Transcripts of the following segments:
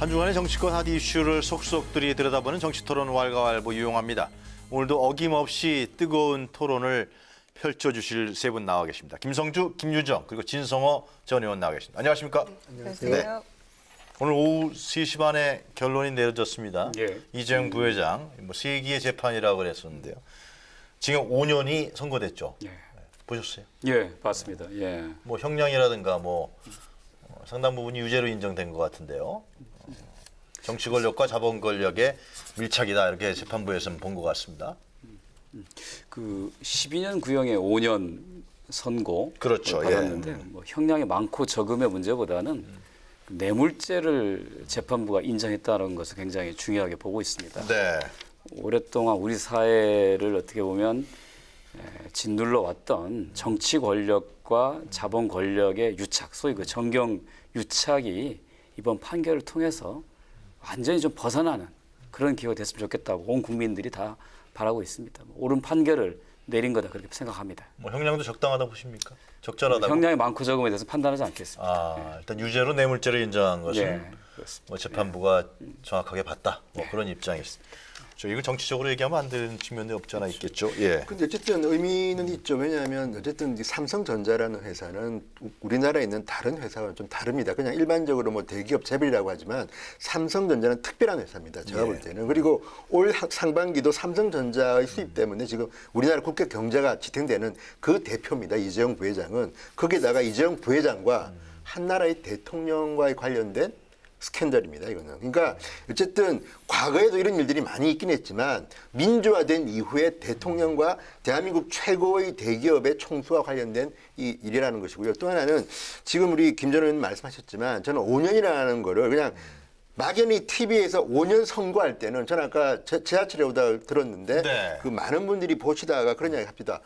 한 주간의 정치권 핫 이슈를 속속들이 들여다보는 정치토론 왈가왈부 유용합니다. 오늘도 어김없이 뜨거운 토론을 펼쳐주실 세 분 나와 계십니다. 김성주, 김유정, 그리고 진성호 전 의원 나와 계십니다. 안녕하십니까? 안녕하세요. 네. 오늘 오후 3시 반에 결론이 내려졌습니다. 예. 이재용 부회장, 세 기의 재판이라고 그랬었는데요. 지금 5년이 선고됐죠. 예. 보셨어요? 예, 봤습니다. 예. 형량이라든가 상당 부분이 유죄로 인정된 것 같은데요. 정치 권력과 자본 권력의 밀착이다 이렇게 재판부에서는 본 것 같습니다. 12년 구형에 5년 선고 그렇죠. 받았는데 형량이 많고 적음의 문제보다는 뇌물죄를 재판부가 인정했다는 것을 굉장히 중요하게 보고 있습니다. 네. 오랫동안 우리 사회를 어떻게 보면 짓눌러 왔던 정치 권력과 자본 권력의 유착, 소위 그 정경 유착이 이번 판결을 통해서 완전히 좀 벗어나는 그런 기회가 됐으면 좋겠다고 온 국민들이 다 바라고 있습니다. 옳은 판결을 내린 거다 그렇게 생각합니다. 형량도 적당하다 보십니까? 적절하다고? 형량이 많고 적음에 대해서 판단하지 않겠습니다. 일단 유죄로 뇌물죄를 인정한 것은 그렇습니다. 재판부가 정확하게 봤다. 그런 입장이십니다. 이거 정치적으로 얘기하면 안 되는 측면이 없지 않아 있겠죠. 예. 근데 어쨌든 의미는 있죠. 왜냐하면 어쨌든 삼성전자라는 회사는 우리나라에 있는 다른 회사와 좀 다릅니다. 그냥 일반적으로 대기업 재벌이라고 하지만 삼성전자는 특별한 회사입니다. 제가 볼 때는. 그리고 올 상반기도 삼성전자의 수입 때문에 지금 우리나라 국가 경제가 지탱되는 그 대표입니다. 이재용 부회장은. 거기에다가 이재용 부회장과 한나라의 대통령과의 관련된 스캔들입니다, 이거는. 그러니까 어쨌든 과거에도 이런 일들이 많이 있긴 했지만 민주화된 이후에 대통령과 대한민국 최고의 대기업의 총수와 관련된 이 일이라는 것이고요. 또 하나는 지금 우리 김 전 의원님 말씀하셨지만 저는 5년이라는 거를 그냥 막연히 TV에서 5년 선고할 때는 저는 아까 지하철에 오다 들었는데 그 많은 분들이 보시다가 그런 이야기 합니다.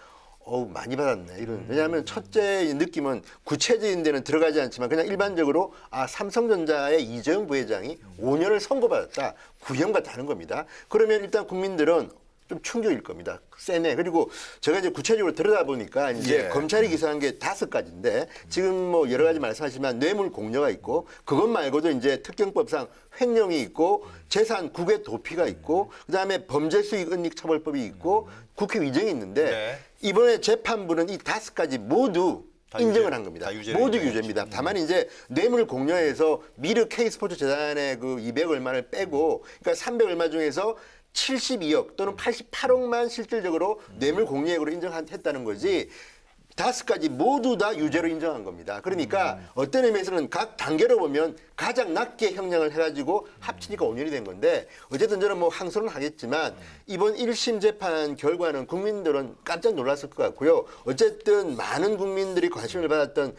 많이 받았네. 왜냐하면 첫째 느낌은 구체적인 데는 들어가지 않지만 그냥 일반적으로 삼성전자의 이재용 부회장이 5년을 선고받았다. 구형과 다른 겁니다. 그러면 일단 국민들은 좀 충격일 겁니다. 세네. 그리고 제가 이제 구체적으로 들여다보니까 이제 검찰이 기소한 게 5가지인데 지금 여러 가지 말씀하시지만 뇌물 공여가 있고 그것 말고도 이제 특경법상 횡령이 있고 재산 국외 도피가 있고 그다음에 범죄 수익 은닉 처벌법이 있고 국회 위증이 있는데 이번에 재판부는 이 5가지 모두 인정을 한 겁니다. 모두 유죄입니다. 다만 이제 뇌물 공여에서 미르 K스포츠 재단의 그 200 얼마를 빼고 그러니까 300 얼마 중에서 72억 또는 88억만 실질적으로 뇌물 공여액으로 인정했다는 거지 5가지 모두 다 유죄로 인정한 겁니다. 그러니까 어떤 의미에서는 각 단계로 보면 가장 낮게 형량을 해가지고 합치니까 5년이 된 건데 어쨌든 저는 항소는 하겠지만 이번 1심 재판 결과는 국민들은 깜짝 놀랐을 것 같고요. 어쨌든 많은 국민들이 관심을 받았던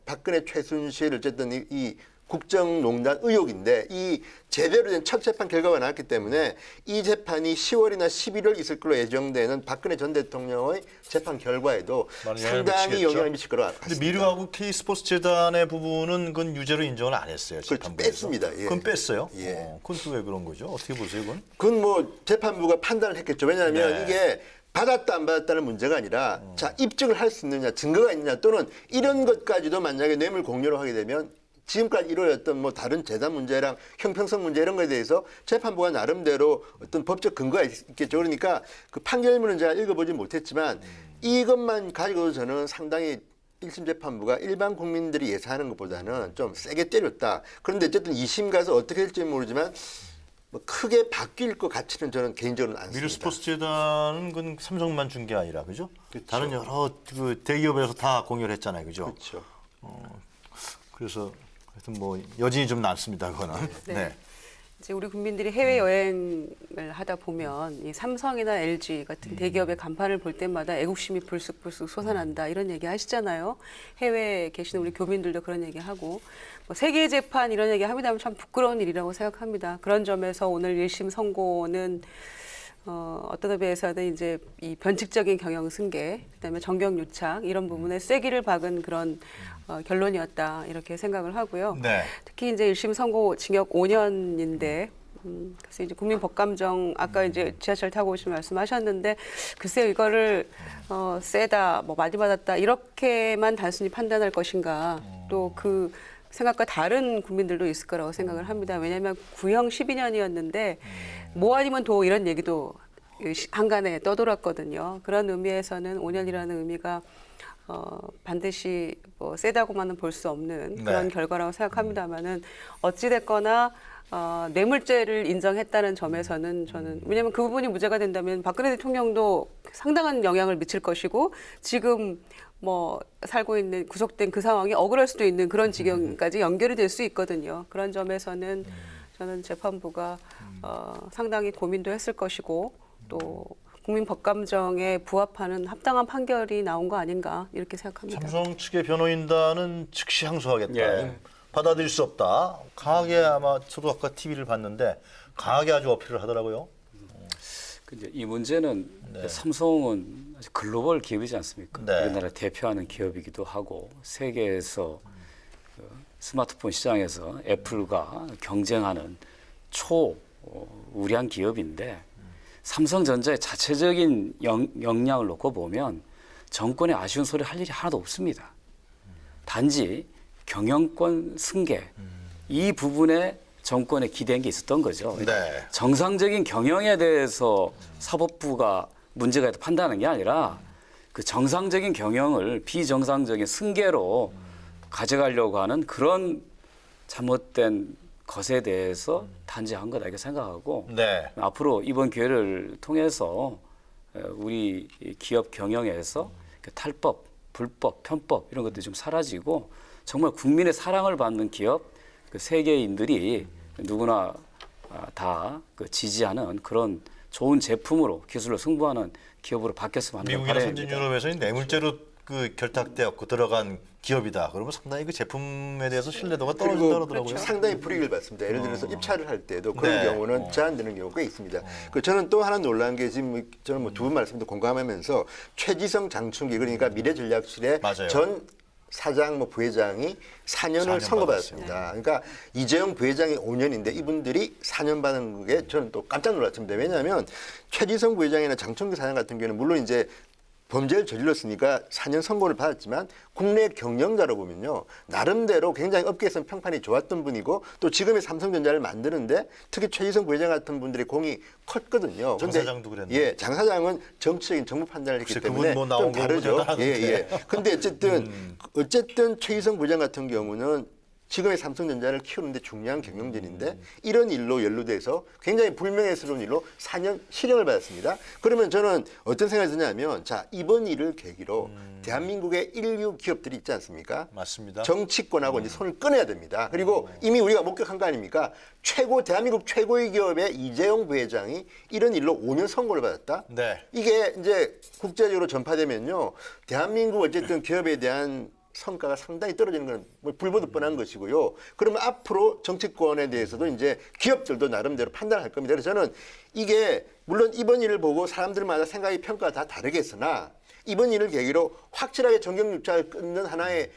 박근혜 최순실 어쨌든 이 국정농단 의혹인데 이 제대로 된 첫 재판 결과가 나왔기 때문에 이 재판이 10월이나 11월 있을 걸로 예정되는 박근혜 전 대통령의 재판 결과에도 상당히 영향을 미칠 거라고 근데 같습니다. 미르하고 K스포츠 재단의 부분은 그건 유죄로 인정을 안 했어요. 재판부에서. 뺐습니다. 그건 뺐어요? 예. 그건 또 왜 그런 거죠? 어떻게 보세요, 그건? 그건 재판부가 판단을 했겠죠. 왜냐하면 이게 받았다 안 받았다는 문제가 아니라 자 입증을 할 수 있느냐 증거가 있느냐 또는 이런 것까지도 만약에 뇌물 공여로 하게 되면 지금까지 이루어졌던 다른 재단 문제랑 형평성 문제 이런 거에 대해서 재판부가 나름대로 어떤 법적 근거가 있겠죠. 그러니까 그 판결문은 제가 읽어보지 못했지만 이것만 가지고도 저는 상당히 1심 재판부가 일반 국민들이 예상하는 것보다는 좀 세게 때렸다. 그런데 어쨌든 2심 가서 어떻게 될지 모르지만 크게 바뀔 것 같지는 저는 개인적으로는 않습니다. 미르 스포츠 재단은 그건 삼성만 준 게 아니라 그죠? 그렇죠. 다른 여러 대기업에서 다 공여를 했잖아요, 그죠? 그렇죠. 그래서 하여튼 여진이 좀 남습니다, 그거는. 네. 이제 우리 국민들이 해외 여행을 하다 보면 이 삼성이나 LG 같은 대기업의 간판을 볼 때마다 애국심이 불쑥불쑥 솟아난다 이런 얘기 하시잖아요. 해외에 계시는 우리 교민들도 그런 얘기 하고 세계 재판 이런 얘기 합니다 하면 참 부끄러운 일이라고 생각합니다. 그런 점에서 오늘 1심 선고는 어떤 의미에서는 이제 이 변칙적인 경영 승계, 그다음에 정경 유착 이런 부분에 쐐기를 박은 그런 결론이었다 이렇게 생각을 하고요. 네. 특히 이제 1심 선고 징역 5년인데 그래서 이제 국민 법감정 아까 이제 지하철 타고 오신 말씀하셨는데 글쎄요 이거를 세다 많이 받았다 이렇게만 단순히 판단할 것인가 또 그 생각과 다른 국민들도 있을 거라고 생각을 합니다. 왜냐하면 구형 12년이었는데 뭐 아니면 도 이런 얘기도 한간에 떠돌았거든요. 그런 의미에서는 5년이라는 의미가 반드시 뭐 세다고만은 볼 수 없는 그런 네. 결과라고 생각합니다만은 어찌 됐거나 뇌물죄를 인정했다는 점에서는 저는 왜냐하면 그 부분이 무죄가 된다면 박근혜 대통령도 상당한 영향을 미칠 것이고 지금 뭐 살고 있는 구속된 그 상황이 억울할 수도 있는 그런 지경까지 연결이 될 수 있거든요. 그런 점에서는 저는 재판부가 상당히 고민도 했을 것이고 또 국민 법감정에 부합하는 합당한 판결이 나온 거 아닌가 이렇게 생각합니다. 삼성 측의 변호인단은 즉시 항소하겠다. 예. 받아들일 수 없다. 강하게 아마 저도 아까 TV를 봤는데 강하게 아주 어필을 하더라고요. 근데 이 문제는 네. 삼성은 아주 글로벌 기업이지 않습니까? 네. 우리나라 대표하는 기업이기도 하고 세계에서 그 스마트폰 시장에서 애플과 경쟁하는 초우량 기업인데 삼성전자의 자체적인 역량을 놓고 보면 정권의 아쉬운 소리 할 일이 하나도 없습니다. 단지 경영권 승계 이 부분에 정권에 기대한 게 있었던 거죠. 네. 정상적인 경영에 대해서 사법부가 문제가 있다 판단하는 게 아니라 그 정상적인 경영을 비정상적인 승계로 가져가려고 하는 그런 잘못된 것에 대해서 단죄한 거다 이렇게 생각하고 네. 앞으로 이번 기회를 통해서 우리 기업 경영에서 탈법, 불법, 편법 이런 것들이 좀 사라지고 정말 국민의 사랑을 받는 기업, 그 세계인들이 누구나 다 그 지지하는 그런 좋은 제품으로 기술로 승부하는 기업으로 바뀌었으면 하는 미국이나 바람입니다. 선진 유럽에서는 뇌물죄로 그 결탁되었고 들어간 기업이다. 그러면 상당히 그 제품에 대해서 신뢰도가 떨어진다 그리고 그러더라고요. 상당히 불이익을 받습니다. 예를 들어서 입찰을 할 때도 그런 네. 경우는 제한되는 경우가 있습니다. 그 저는 또 하나 놀란 게 지금 저는 뭐 두 분 말씀도 공감하면서 최지성 장충기 그러니까 미래전략실의 맞아요. 전 사장 뭐 부회장이 4년을 4년 선고받았습니다. 그러니까 이재용 부회장이 5년인데 이분들이 4년 받은 게 저는 또 깜짝 놀랐습니다. 왜냐하면 최지성 부회장이나 장충기 사장 같은 경우는 물론 이제 범죄를 저질렀으니까 4년 선고를 받았지만 국내 경영자로 보면요. 나름대로 굉장히 업계에서는 평판이 좋았던 분이고 또 지금의 삼성전자를 만드는데 특히 최지성 부회장 같은 분들의 공이 컸거든요. 장 근데 사장도 그랬네. 예, 장 사장은 정치적인 정부 판단을 했기 글쎄, 때문에 그분 뭐 나온 좀 거 다르죠. 대단하던데. 예, 예. 근데 어쨌든 최지성 부회장 같은 경우는 지금의 삼성전자를 키우는데 중요한 경영진인데 이런 일로 연루돼서 굉장히 불명예스러운 일로 4년 실형을 받았습니다. 그러면 저는 어떤 생각이 드냐면 자 이번 일을 계기로 대한민국의 인류 기업들이 있지 않습니까? 맞습니다. 정치권하고 이제 손을 끊어야 됩니다. 그리고 이미 우리가 목격한 거 아닙니까? 대한민국 최고의 기업의 이재용 부회장이 이런 일로 5년 선고를 받았다. 네. 이게 이제 국제적으로 전파되면요. 대한민국 어쨌든 기업에 대한 성과가 상당히 떨어지는 건 뭐 불보듯 뻔한 것이고요. 그러면 앞으로 정치권에 대해서도 이제 기업들도 나름대로 판단할 겁니다. 그래서 저는 이게 물론 이번 일을 보고 사람들마다 생각이 평가가 다 다르겠으나 이번 일을 계기로 확실하게 정경유착을 끊는 하나의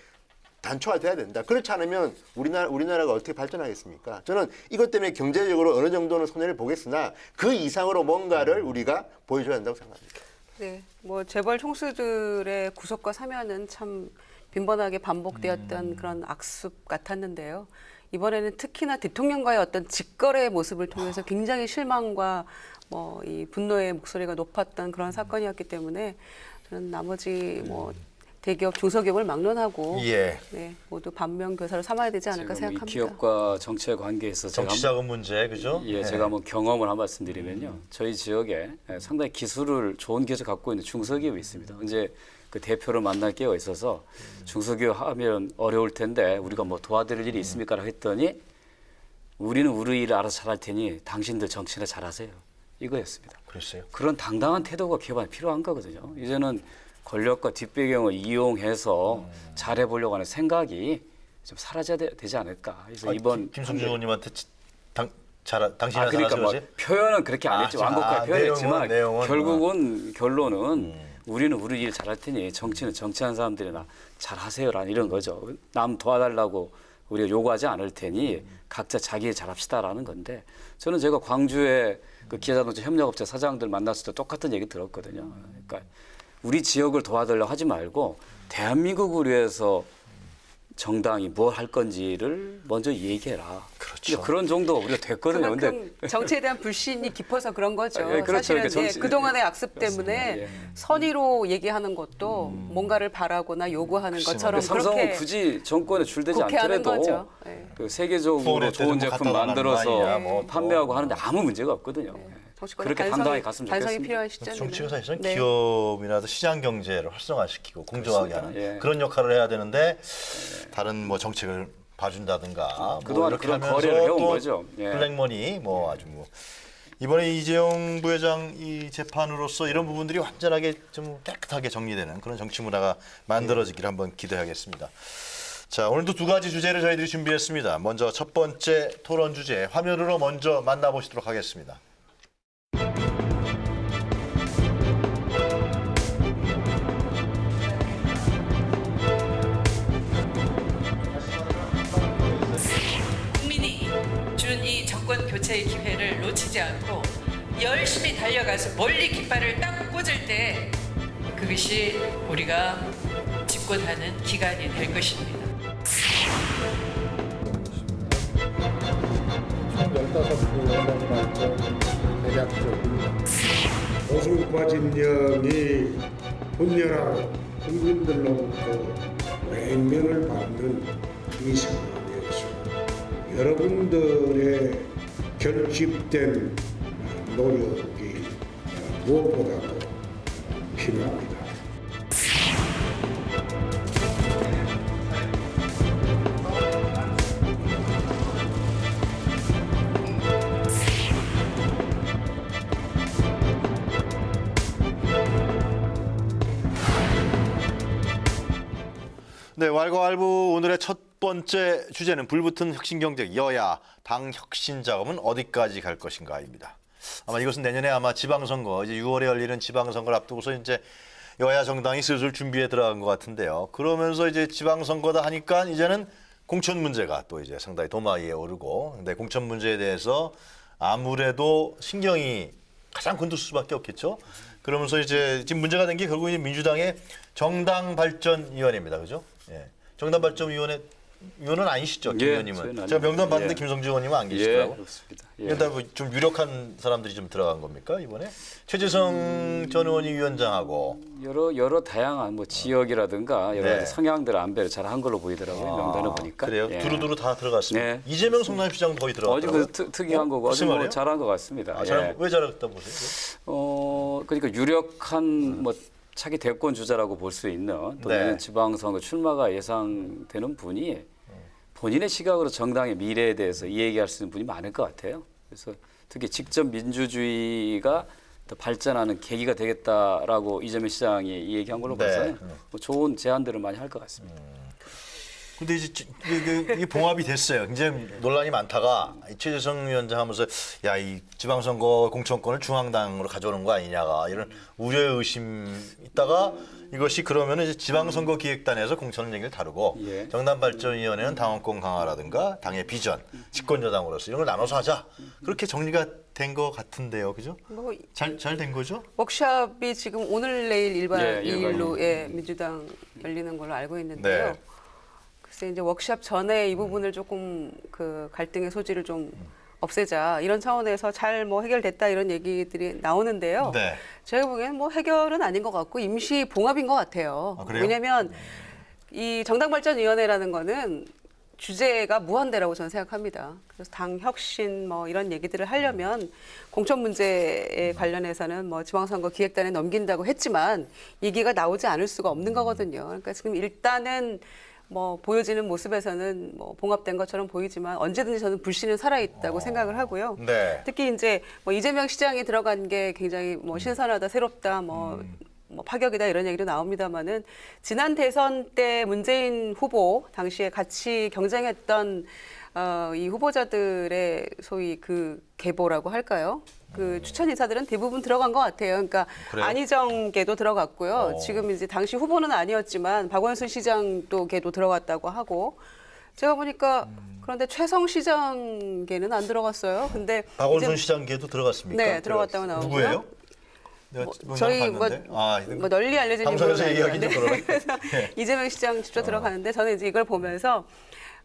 단초가 돼야 된다. 그렇지 않으면 우리나라가 어떻게 발전하겠습니까? 저는 이것 때문에 경제적으로 어느 정도는 손해를 보겠으나 그 이상으로 뭔가를 우리가 보여줘야 한다고 생각합니다. 네, 뭐 재벌 총수들의 구속과 사면은 참 빈번하게 반복되었던 그런 악습 같았는데요. 이번에는 특히나 대통령과의 어떤 직거래의 모습을 통해서 굉장히 실망과 뭐 이 분노의 목소리가 높았던 그런 사건이었기 때문에 저는 나머지 뭐 대기업, 중소기업을 막론하고 예. 네, 모두 반면교사로 삼아야 되지 않을까 지금 이 생각합니다. 기업과 정치의 관계에서 정치자금 문제 그죠? 예, 네. 제가 한번 경험을 한 말씀 드리면요. 저희 지역에 상당히 좋은 기술을 갖고 있는 중소기업이 있습니다. 이제 그 대표를 만날 기회가 있어서 중소기업 하면 어려울 텐데 우리가 뭐 도와드릴 일이 있습니까? 했더니 우리는 우리 일을 알아서 잘할 테니 당신들 정치나 잘하세요. 이거였습니다. 그랬어요. 그런 당당한 태도가 기업안에 필요한 거거든요. 이제는 권력과 뒷배경을 이용해서 잘해보려고 하는 생각이 좀 사라져야 되지 않을까. 그래서 이번 김성주 의원님한테 당신이 그러니까 뭐 잘하세요? 표현은 그렇게 안 했지 완곡하게 표현했지만 내용은 결론은 우리는 우리 일 잘할 테니 정치는 정치하는 사람들이나 잘하세요라는 이런 거죠. 남 도와달라고 우리가 요구하지 않을 테니 각자 자기 일 잘합시다라는 건데 저는 제가 광주에 그 기아자동차 협력업체 사장들 만났을 때 똑같은 얘기 들었거든요. 그러니까 우리 지역을 도와달라고 하지 말고 대한민국을 위해서 정당이 뭘 할 건지를 먼저 얘기해라. 그렇죠. 이제 그런 정도가 우리가 됐거든요. 그만큼 정치에 대한 불신이 깊어서 그런 거죠. 예, 그렇죠. 사실은 그러니까 정치- 그동안의 악습 때문에 그렇습니다. 예. 선의로 얘기하는 것도 뭔가를 바라거나 요구하는 글쎄 것처럼 말이에요. 삼성은 그렇게 굳이 정권에 줄되지 곡해하는 않더라도 거죠. 예. 그 세계적으로 폰에 좋은 뭐 제품 갖다 만들어서 놔놓는 거 아니냐, 뭐. 판매하고 하는데 아무 문제가 없거든요. 정치권의 그렇게 당당하게 갔으면 반성이 좋겠습니다. 필요한 시점이네요. 정치가 사실은 네. 기업이나 시장 경제를 활성화시키고 공정하게 하는 예. 그런 역할을 해야 되는데 다른 뭐 정책을 봐준다든가 그동안 이렇게 그런 하면서 거래를 해온 또 거죠. 예. 블랙머니 뭐 아주 뭐 이번에 이재용 부회장 이 재판으로서 이런 부분들이 완전하게 좀 깨끗하게 정리되는 그런 정치 문화가 만들어지기를 한번 기대하겠습니다. 자, 오늘도 두 가지 주제를 저희들이 준비했습니다. 먼저 첫 번째 토론 주제 화면으로 먼저 만나보시도록 하겠습니다. 국민이 준 이 정권 교체의 기회를 놓치지 않고 열심히 달려가서 멀리 깃발을 딱 꽂을 때 그것이 우리가 집권하는 기간이 될 것입니다. 총 15개 연단 발전 대략적으로 보수과 진영이 분열하고 국민들로부터 외면을 받는 이 상황에서 여러분들의 결집된 노력이 무엇보다도 필요합니다. 네, 왈가왈부 오늘의 첫 번째 주제는 불붙은 혁신경제 여야 당 혁신 작업은 어디까지 갈 것인가입니다. 아마 이것은 내년에 아마 지방선거 이제 6월에 열리는 지방선거를 앞두고서 이제 여야 정당이 슬슬 준비에 들어간 것 같은데요. 그러면서 이제 지방선거다 하니까 이제는 공천 문제가 또 이제 상당히 도마 위에 오르고, 근데 공천 문제에 대해서 아무래도 신경이 가장 곤두 수밖에 없겠죠. 그러면서 이제 지금 문제가 된 게 결국 이제 민주당의 정당발전위원회입니다, 그죠? 예. 정당발전위원회 위원은 아니시죠, 김 예, 의원님은? 저희는 제가 명단 봤는데 예. 김성주 의원님은 안 예, 계시더라고요. 그렇습니다. 예. 일단 뭐좀 유력한 사람들이 좀 들어간 겁니까 이번에? 최재성 전 의원이 위원장하고 여러 다양한 뭐 지역이라든가 여러 네. 가지 성향들 안배를 잘 한 걸로 보이더라고요. 명단을 보니까. 그래요? 예. 두루두루 다 들어갔습니다. 네. 이재명 성남시장도 거의 어제 들어갔더라고요. 그 특이한 거고 아주 무슨 뭐 말이에요? 잘한 것 같습니다. 아, 예. 왜 잘했다 보세요? 그러니까 유력한 뭐 차기 대권 주자라고 볼 수 있는 또 네. 내년 지방선거 출마가 예상되는 분이 본인의 시각으로 정당의 미래에 대해서 이 얘기할 수 있는 분이 많을 것 같아요. 그래서 특히 직접 민주주의가 더 발전하는 계기가 되겠다라고 이재명 시장이 이 얘기한 걸로 네. 봐서는 뭐 좋은 제안들을 많이 할 것 같습니다. 근데 이제 이게 봉합이 됐어요. 굉장히 논란이 많다가 이 최재성 위원장 하면서 야, 이 지방선거 공천권을 중앙당으로 가져오는 거 아니냐가 이런 우려의 의심이 있다가 이것이 그러면은 이제 지방선거 기획단에서 공천 얘기를 다루고 예. 정당발전위원회는 당원권 강화라든가 당의 비전, 집권여당으로서 이런 걸 나눠서 하자. 그렇게 정리가 된 것 같은데요, 그죠? 뭐 잘 된 거죠? 워크숍이 지금 오늘 내일 예, 일일로 민주당 열리는 걸로 알고 있는데요. 네. 글쎄 이제 워크숍 전에 이 부분을 조금 그 갈등의 소지를 좀 없애자 이런 차원에서 잘 뭐 해결됐다 이런 얘기들이 나오는데요. 네. 제가 보기에는 뭐 해결은 아닌 것 같고 임시 봉합인 것 같아요. 아, 그래요? 왜냐하면 이 정당발전위원회라는 거는 주제가 무한대라고 저는 생각합니다. 그래서 당 혁신 뭐 이런 얘기들을 하려면 공천 문제에 관련해서는 뭐 지방선거 기획단에 넘긴다고 했지만 얘기가 나오지 않을 수가 없는 거거든요. 그러니까 지금 일단은 뭐 보여지는 모습에서는 뭐 봉합된 것처럼 보이지만 언제든지 저는 불씨는 살아있다고 생각을 하고요. 네. 특히 이제 뭐 이재명 시장이 들어간 게 굉장히 뭐 신선하다, 새롭다, 뭐 파격이다 이런 얘기도 나옵니다만은 지난 대선 때 문재인 후보 당시에 같이 경쟁했던 이 후보자들의 소위 그 계보라고 할까요? 그 추천 인사들은 대부분 들어간 것 같아요. 그러니까 그래요? 안희정 걔도 들어갔고요. 지금 이제 당시 후보는 아니었지만 박원순 시장도 걔도 들어갔다고 하고 제가 보니까 그런데 최성 시장 걔는 안 들어갔어요. 근데 박원순 이제 시장계도 들어갔습니까? 네, 들어갔다고 나오고요. 누구예요? 내가 저희 봤는데. 뭐 널리 알려진 방송에서 인물은 얘기하기 좀 아닌데 그러네. 그래서 이재명 시장 직접 들어가는데 저는 이제 이걸 보면서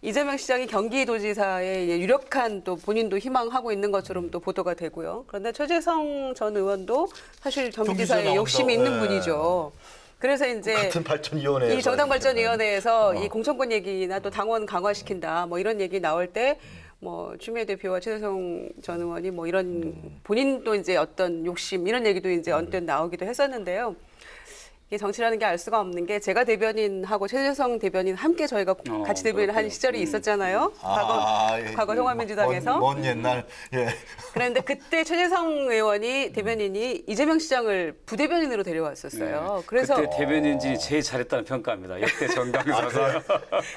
이재명 시장이 경기도지사의 유력한 또 본인도 희망하고 있는 것처럼 또 보도가 되고요. 그런데 최재성 전 의원도 사실 경기지사에 경기지사 욕심이 나온다. 있는 예. 분이죠. 그래서 이제 같은 발전위원회에서 이 정당발전위원회에서 이 공천권 얘기나 또 당원 강화시킨다 뭐 이런 얘기 나올 때 뭐 추미애 대표와 최재성 전 의원이 뭐 이런 본인도 이제 어떤 욕심 이런 얘기도 이제 언뜻 나오기도 했었는데요. 이게 정치라는 게 알 수가 없는 게 제가 대변인하고 최재성 대변인 함께 저희가 같이 대변인 한 시절이 있었잖아요. 과거 통합민주당에서. 먼 옛날. 예. 그런데 그때 최재성 의원이 대변인이 이재명 시장을 부대변인으로 데려왔었어요. 그래서 그때 대변인진이 제일 잘했다는 평가입니다. 역대 정당에서.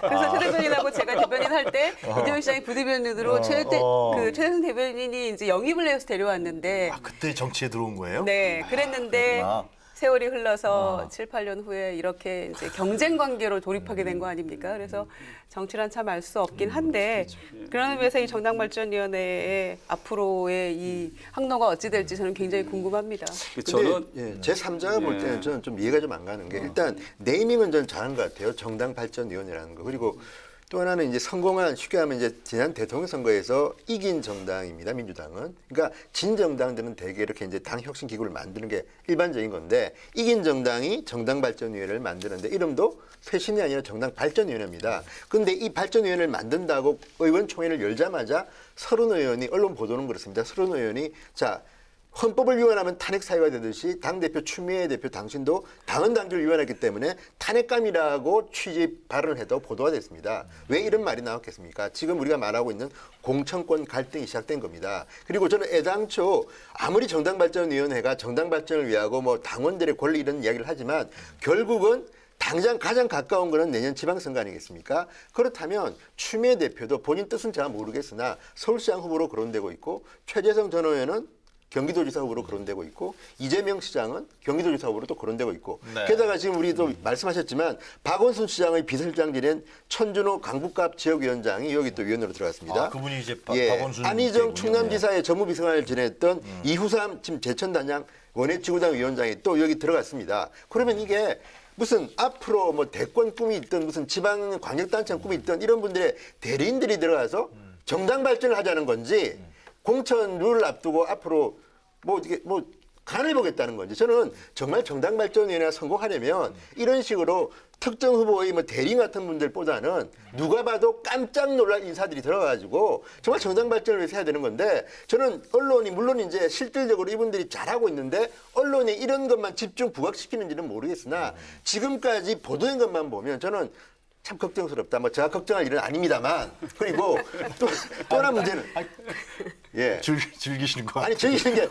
그래서 최 대변인하고 제가 대변인 할 때 이재명 시장이 부대변인으로 최재성 대변인이 이제 영입을 해서 데려왔는데 그때 정치에 들어온 거예요? 네, 그랬는데 그렇구나. 세월이 흘러서 7, 8년 후에 이렇게 이제 경쟁 관계로 돌입하게 된 거 아닙니까? 그래서 정치란 참 알 수 없긴 한데 그런 의미에서 이 정당발전위원회의 앞으로의 이 항로가 어찌 될지 저는 굉장히 궁금합니다. 저는 제 3자가 볼 때는 저는 좀 이해가 좀 안 가는 게 일단 네이밍은 저는 잘한 것 같아요. 정당발전위원회라는 거. 그리고 또 하나는 이제 성공한 쉽게 하면 이제 지난 대통령 선거에서 이긴 정당입니다. 민주당은. 그러니까 진 정당들은 대개 이렇게 이제 당 혁신 기구를 만드는 게 일반적인 건데 이긴 정당이 정당발전위원회를 만드는데 이름도 쇄신이 아니라 정당발전위원회입니다. 그런데 이 발전위원회를 만든다고 의원총회를 열자마자 서른 의원이 언론 보도는 그렇습니다. 서른 의원이 자 헌법을 위반하면 탄핵 사유가 되듯이 당대표 추미애 대표 당신도 당헌 당규를 위반했기 때문에 탄핵감이라고 취지 발언을 해도 보도가 됐습니다. 왜 이런 말이 나왔겠습니까? 지금 우리가 말하고 있는 공천권 갈등이 시작된 겁니다. 그리고 저는 애당초 아무리 정당발전위원회가 정당발전을 위하고 뭐 당원들의 권리 이런 이야기를 하지만 결국은 당장 가장 가까운 거는 내년 지방선거 아니겠습니까? 그렇다면 추미애 대표도 본인 뜻은 잘 모르겠으나 서울시장 후보로 거론되고 있고 최재성 전 의원은 경기도지사 후보로 거론되고 있고 이재명 시장은 경기도지사 후보로 또 거론되고 있고 네. 게다가 지금 우리도 말씀하셨지만 박원순 시장의 비서실장 지낸 천준호 강북갑 지역위원장이 여기 또 위원으로 들어갔습니다. 그분이 이제 예, 박원순 안희정 때군요. 충남지사의 정무비서관을 지냈던 이후삼 지금 제천단장 원외지구당 위원장이 또 여기 들어갔습니다. 그러면 이게 무슨 앞으로 뭐 대권 꿈이 있던 무슨 지방 광역단체 꿈이 있던 이런 분들의 대리인들이 들어가서 정당 발전을 하자는 건지 공천 룰을 앞두고 앞으로 뭐 이게 뭐 간을 보겠다는 건지 저는 정말 정당발전위원회가 성공하려면 이런 식으로 특정 후보의 뭐 대리인 같은 분들보다는 누가 봐도 깜짝 놀랄 인사들이 들어가지고 정말 정당발전을 위해서 해야 되는 건데 저는 언론이 물론 이제 실질적으로 이분들이 잘하고 있는데 언론이 이런 것만 집중 부각시키는지는 모르겠으나 지금까지 보도된 것만 보면 저는 참 걱정스럽다. 뭐 제가 걱정할 일은 아닙니다만 그리고 또 하나 문제는 예. 즐기시는 거 아니 즐기시는 게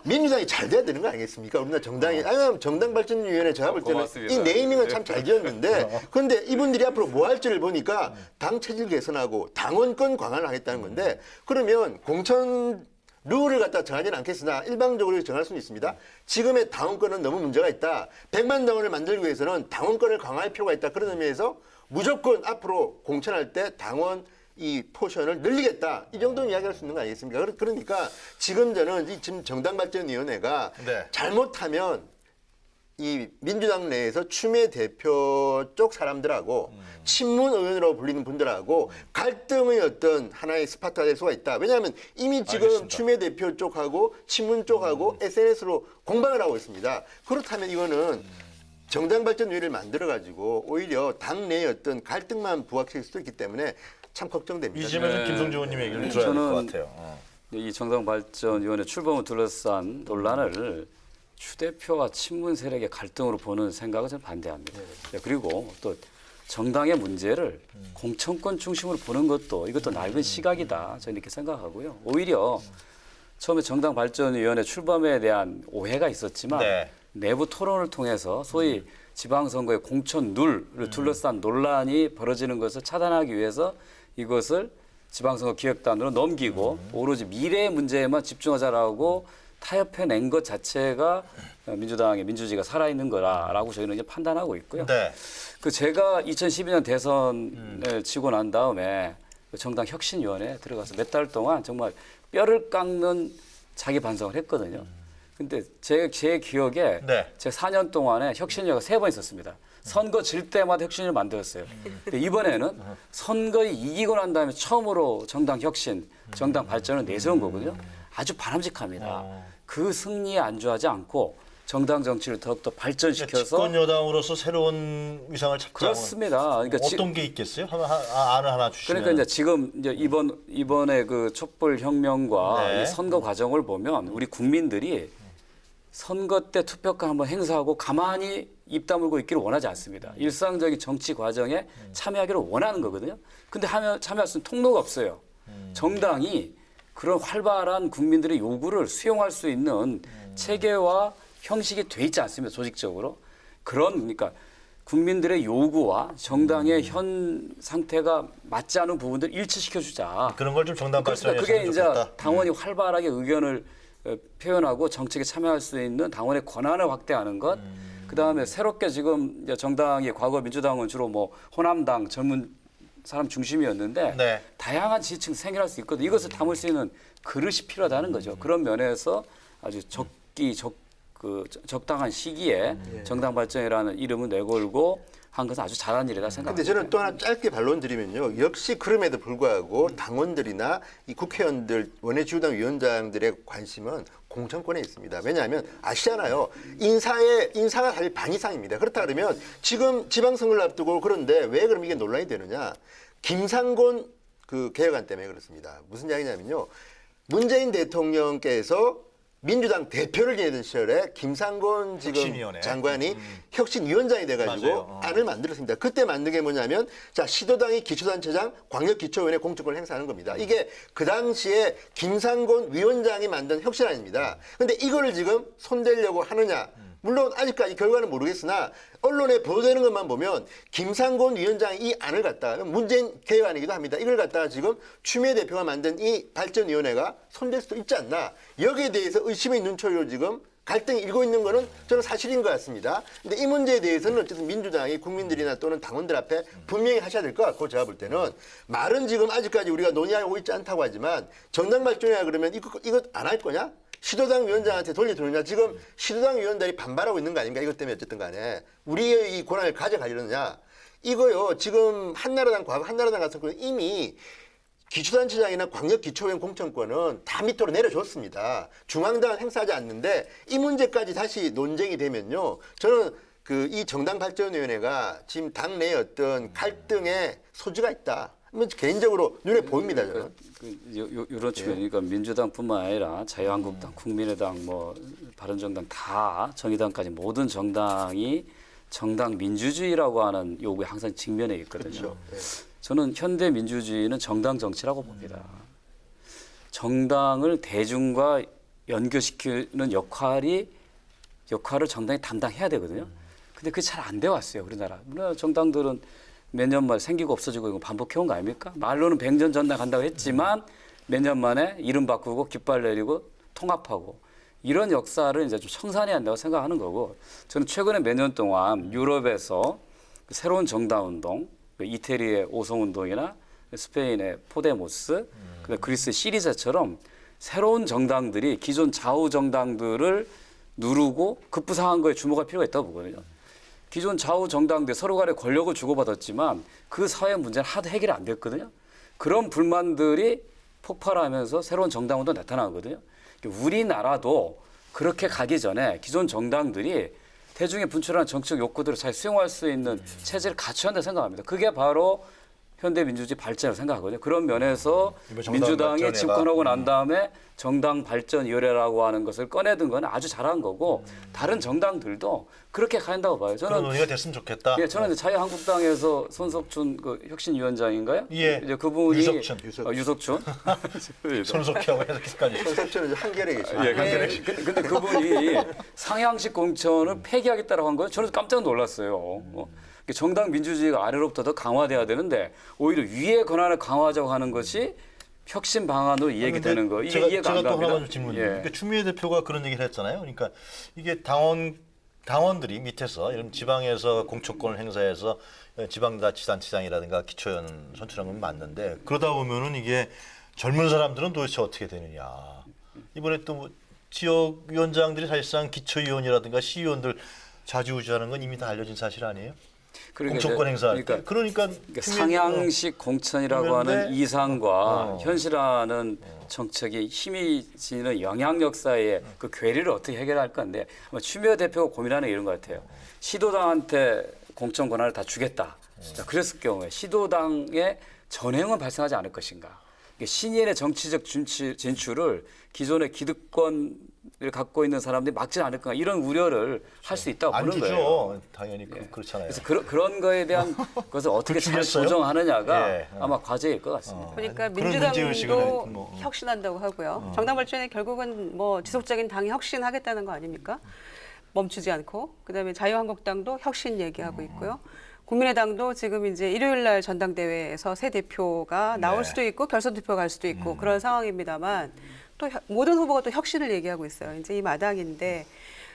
민주당이 잘 돼야 되는 거 아니겠습니까? 우리나라 정당이 아니 정당발전위원회 제가 볼 때는 고맙습니다. 이 네이밍은 참 잘 지었는데 그런데 이분들이 앞으로 뭐 할지를 보니까 당 체질 개선하고 당원권 강화를 하겠다는 건데 그러면 공천 룰을 갖다 정하지는 않겠으나 일방적으로 정할 수는 있습니다. 지금의 당원권은 너무 문제가 있다. 100만 당원을 만들기 위해서는 당원권을 강화할 필요가 있다. 그런 의미에서 무조건 앞으로 공천할 때 당원 이 포션을 늘리겠다. 이 정도는 이야기할 수 있는 거 아니겠습니까? 그러니까 지금 저는 이 지금 정당발전위원회가 네. 잘못하면 이 민주당 내에서 추미애 대표 쪽 사람들하고 친문 의원으로 불리는 분들하고 갈등의 어떤 하나의 스파트가 될 수가 있다. 왜냐하면 이미 지금 알겠습니다. 추미애 대표 쪽하고 친문 쪽하고 SNS로 공방을 하고 있습니다. 그렇다면 이거는 정당발전위원회를 만들어가지고 오히려 당내의 어떤 갈등만 부각시킬 수도 있기 때문에 참 걱정됩니다. 이쯤에서 네. 김성주 의원님 얘기를 들어야 될 것 저는 같아요. 이 정당발전위원회 출범을 둘러싼 논란을 추 대표와 친문 세력의 갈등으로 보는 생각은 저는 반대합니다. 그리고 또 정당의 문제를 공천권 중심으로 보는 것도 이것도 낡은 시각이다. 저는 이렇게 생각하고요. 오히려 처음에 정당발전위원회 출범에 대한 오해가 있었지만 네. 내부 토론을 통해서 소위 지방선거의 공천 룰을 둘러싼 논란이 벌어지는 것을 차단하기 위해서 이것을 지방선거 기획단으로 넘기고 오로지 미래의 문제에만 집중하자라고 타협해낸 것 자체가 민주당의 민주주의가 살아있는 거라고 저희는 이제 판단하고 있고요. 네. 그 제가 2012년 대선을 치고 난 다음에 그 정당 혁신위원회에 들어가서 몇 달 동안 정말 뼈를 깎는 자기 반성을 했거든요. 근데 제 기억에 네. 제 4년 동안에 혁신위가 3번 있었습니다. 선거 질 때마다 혁신을 만들었어요. 근데 이번에는 선거에 이기고 난 다음에 처음으로 정당 혁신, 정당 발전을 내세운 거거든요. 아주 바람직합니다. 그 승리에 안주하지 않고 정당 정치를 더욱더 발전시켜서 집권 여당으로서 새로운 위상을 찾자. 그렇습니다. 그러니까 어떤 게 있겠어요? 안을 하나 주시면. 그러니까 이제 지금 이제 이번에 그 촛불 혁명과 네. 이 선거 과정을 보면 우리 국민들이 선거 때 투표권 한번 행사하고 가만히 입 다물고 있기를 원하지 않습니다. 일상적인 정치 과정에 참여하기를 원하는 거거든요. 근데 참여할 수 있는 통로가 없어요. 정당이 그런 활발한 국민들의 요구를 수용할 수 있는 체계와 형식이 돼 있지 않습니다. 조직적으로. 그러니까 국민들의 요구와 정당의 현 상태가 맞지 않은 부분들 일치시켜주자. 그런 걸 좀 정당 발전에 그렇습니다. 그게 이제 좋겠다. 당원이 활발하게 의견을 표현하고 정책에 참여할 수 있는 당원의 권한을 확대하는 것. 그다음에 새롭게 지금 이제 정당이 과거 민주당은 주로 뭐 호남당 젊은 사람 중심이었는데 네. 다양한 지지층 생겨날 수 있거든요. 이것을 담을 수 있는 그릇이 필요하다는 거죠. 그런 면에서 아주 적당한 시기에 정당 발전이라는 이름을 내걸고 한 것은 아주 잘한 일이다 근데 생각합니다. 저는 또 하나 짧게 반론 드리면요. 역시 그럼에도 불구하고 당원들이나 이 국회의원들, 원내지구당 위원장들의 관심은 공천권에 있습니다. 왜냐하면 아시잖아요. 인사가 사실 반 이상입니다. 그렇다 그러면 지금 지방선거를 앞두고 그런데 왜 그럼 이게 논란이 되느냐. 김상곤 그 개혁안 때문에 그렇습니다. 무슨 이야기냐면요. 문재인 대통령께서 민주당 대표를 지내던 시절에 김상곤 지금 혁신위원회. 장관이 혁신위원장이 돼가지고 맞아요. 안을 만들었습니다. 그때 만든 게 뭐냐면 자 시도당이 기초단체장, 광역기초위원회 공천권을 행사하는 겁니다. 이게 그 당시에 김상곤 위원장이 만든 혁신안입니다. 근데 이거를 지금 손대려고 하느냐. 물론 아직까지 결과는 모르겠으나 언론에 보도되는 것만 보면 김상곤 위원장이 이 안을 갖다가 문재인 개혁안이기도 합니다. 이걸 갖다가 지금 추미애 대표가 만든 이 발전위원회가 손댈 수도 있지 않나. 여기에 대해서 의심의 눈초리로 지금 갈등이 일고 있는 거는 저는 사실인 것 같습니다. 근데 이 문제에 대해서는 어쨌든 민주당이 국민들이나 또는 당원들 앞에 분명히 하셔야 될 것 같고 제가 볼 때는 말은 지금 아직까지 우리가 논의하고 있지 않다고 하지만 정당 발전이라 그러면 이거 안 할 거냐? 시도당 위원장한테 돌려주느냐. 지금 시도당 위원들이 반발하고 있는 거 아닌가. 이것 때문에 어쨌든 간에 우리의 이 권한을 가져가려느냐. 이거요. 지금 과거 한나라당 같은 경우는 이미 기초단체장이나 광역기초위원 공천권은 다 밑으로 내려줬습니다. 중앙당은 행사하지 않는데 이 문제까지 다시 논쟁이 되면요. 저는 이 정당발전위원회가 지금 당내의 어떤 갈등의 소지가 있다. 개인적으로 눈에 보입니다. 저는. 이런 측면이니까 민주당뿐만 아니라 자유한국당, 국민의당, 뭐 바른정당 다 정의당까지 모든 정당이 정당 민주주의라고 하는 요구에 항상 직면해 있거든요. 그렇죠. 네. 저는 현대 민주주의는 정당 정치라고 봅니다. 정당을 대중과 연결시키는 역할을 정당이 담당해야 되거든요. 근데 그게 잘 안 돼 왔어요, 우리나라. 우리나라 정당들은 몇 년 만에 생기고 없어지고 이거 반복해온 거 아닙니까? 말로는 백년 전당 간다고 했지만 몇 년 만에 이름 바꾸고 깃발 내리고 통합하고 이런 역사를 이제 좀 청산해야 한다고 생각하는 거고 저는 최근에 몇 년 동안 유럽에서 새로운 정당 운동, 이태리의 오송운동이나 스페인의 포데모스, 그리스 시리자처럼 새로운 정당들이 기존 좌우 정당들을 누르고 급부상한 거에 주목할 필요가 있다고 보거든요. 기존 좌우 정당들 서로 간에 권력을 주고받았지만 그 사회 문제는 하도 해결이 안 됐거든요. 그런 불만들이 폭발하면서 새로운 정당운동 나타나거든요. 우리나라도 그렇게 가기 전에 기존 정당들이 대중의 분출하는 정치적 욕구들을 잘 수용할 수 있는 체제를 갖춰야 한다고 생각합니다. 그게 바로 현대민주주의 발전이라고 생각하거든요. 그런 면에서 민주당이 집권하고 난 다음에 정당 발전위원회라고 하는 것을 꺼내든 건 아주 잘한 거고 다른 정당들도 그렇게 가야 봐요. 그런 논의가 됐으면 좋겠다. 예, 저는 이제 자유한국당에서 손석준 그 혁신위원장인가요? 예. 이제 그분이 유석춘. 손석희하고 해석까지. 손석준은 한결에 계십니다. 예, 근데 그분이 상향식 공천을 폐기하겠다라고 한 거예요. 저는 깜짝 놀랐어요. 정당 민주주의가 아래로부터 더 강화돼야 되는데 오히려 위의 권한을 강화하자고 하는 것이 혁신 방안으로 이야기되는 거. 이게 이해가 안 제가 또 갑니다. 하나만 질문이에요. 예. 그러니까 추미애 대표가 그런 얘기를 했잖아요. 그러니까 이게 당원들이 밑에서 이런 지방에서 공천권을 행사해서 지방자치단체장이라든가 기초연 선출한 건 맞는데 그러다 보면은 이게 젊은 사람들은 도대체 어떻게 되느냐. 이번에 또 지역위원장들이 사실상 기초위원이라든가 시의원들 좌지우지하는 건 이미 다 알려진 사실 아니에요? 공천권 행사할 때. 그러니까 상향식 공천이라고 하는 그런데 이상과 현실화하는 정책이 힘이 지니는 영향력 사이의 그 괴리를 어떻게 해결할 건데 아마 추미애 대표가 고민하는 게 이런 것 같아요. 시도당한테 공천 권한을 다 주겠다. 자, 그랬을 경우에 시도당의 전횡은 발생하지 않을 것인가. 신인의 정치적 진출을 기존의 기득권을 갖고 있는 사람들이 막지 않을까 이런 우려를 할 수 있다고 안 보는 주죠. 거예요. 당연히 그렇잖아요. 그래서 그런 거에 대한 것을 어떻게 잘 주겠어요? 조정하느냐가 예. 아마 과제일 것 같습니다. 그러니까 그런 문제의식은 민주당도 뭐, 혁신한다고 하고요. 정당 발전이 결국은 뭐 지속적인 당이 혁신하겠다는 거 아닙니까? 멈추지 않고 그다음에 자유한국당도 혁신 얘기하고 있고요. 국민의당도 지금 이제 일요일 날 전당대회에서 새 대표가 나올 네. 수도 있고 결선 투표 갈 수도 있고 그런 상황입니다만 또 모든 후보가 또 혁신을 얘기하고 있어요. 이제 이 마당인데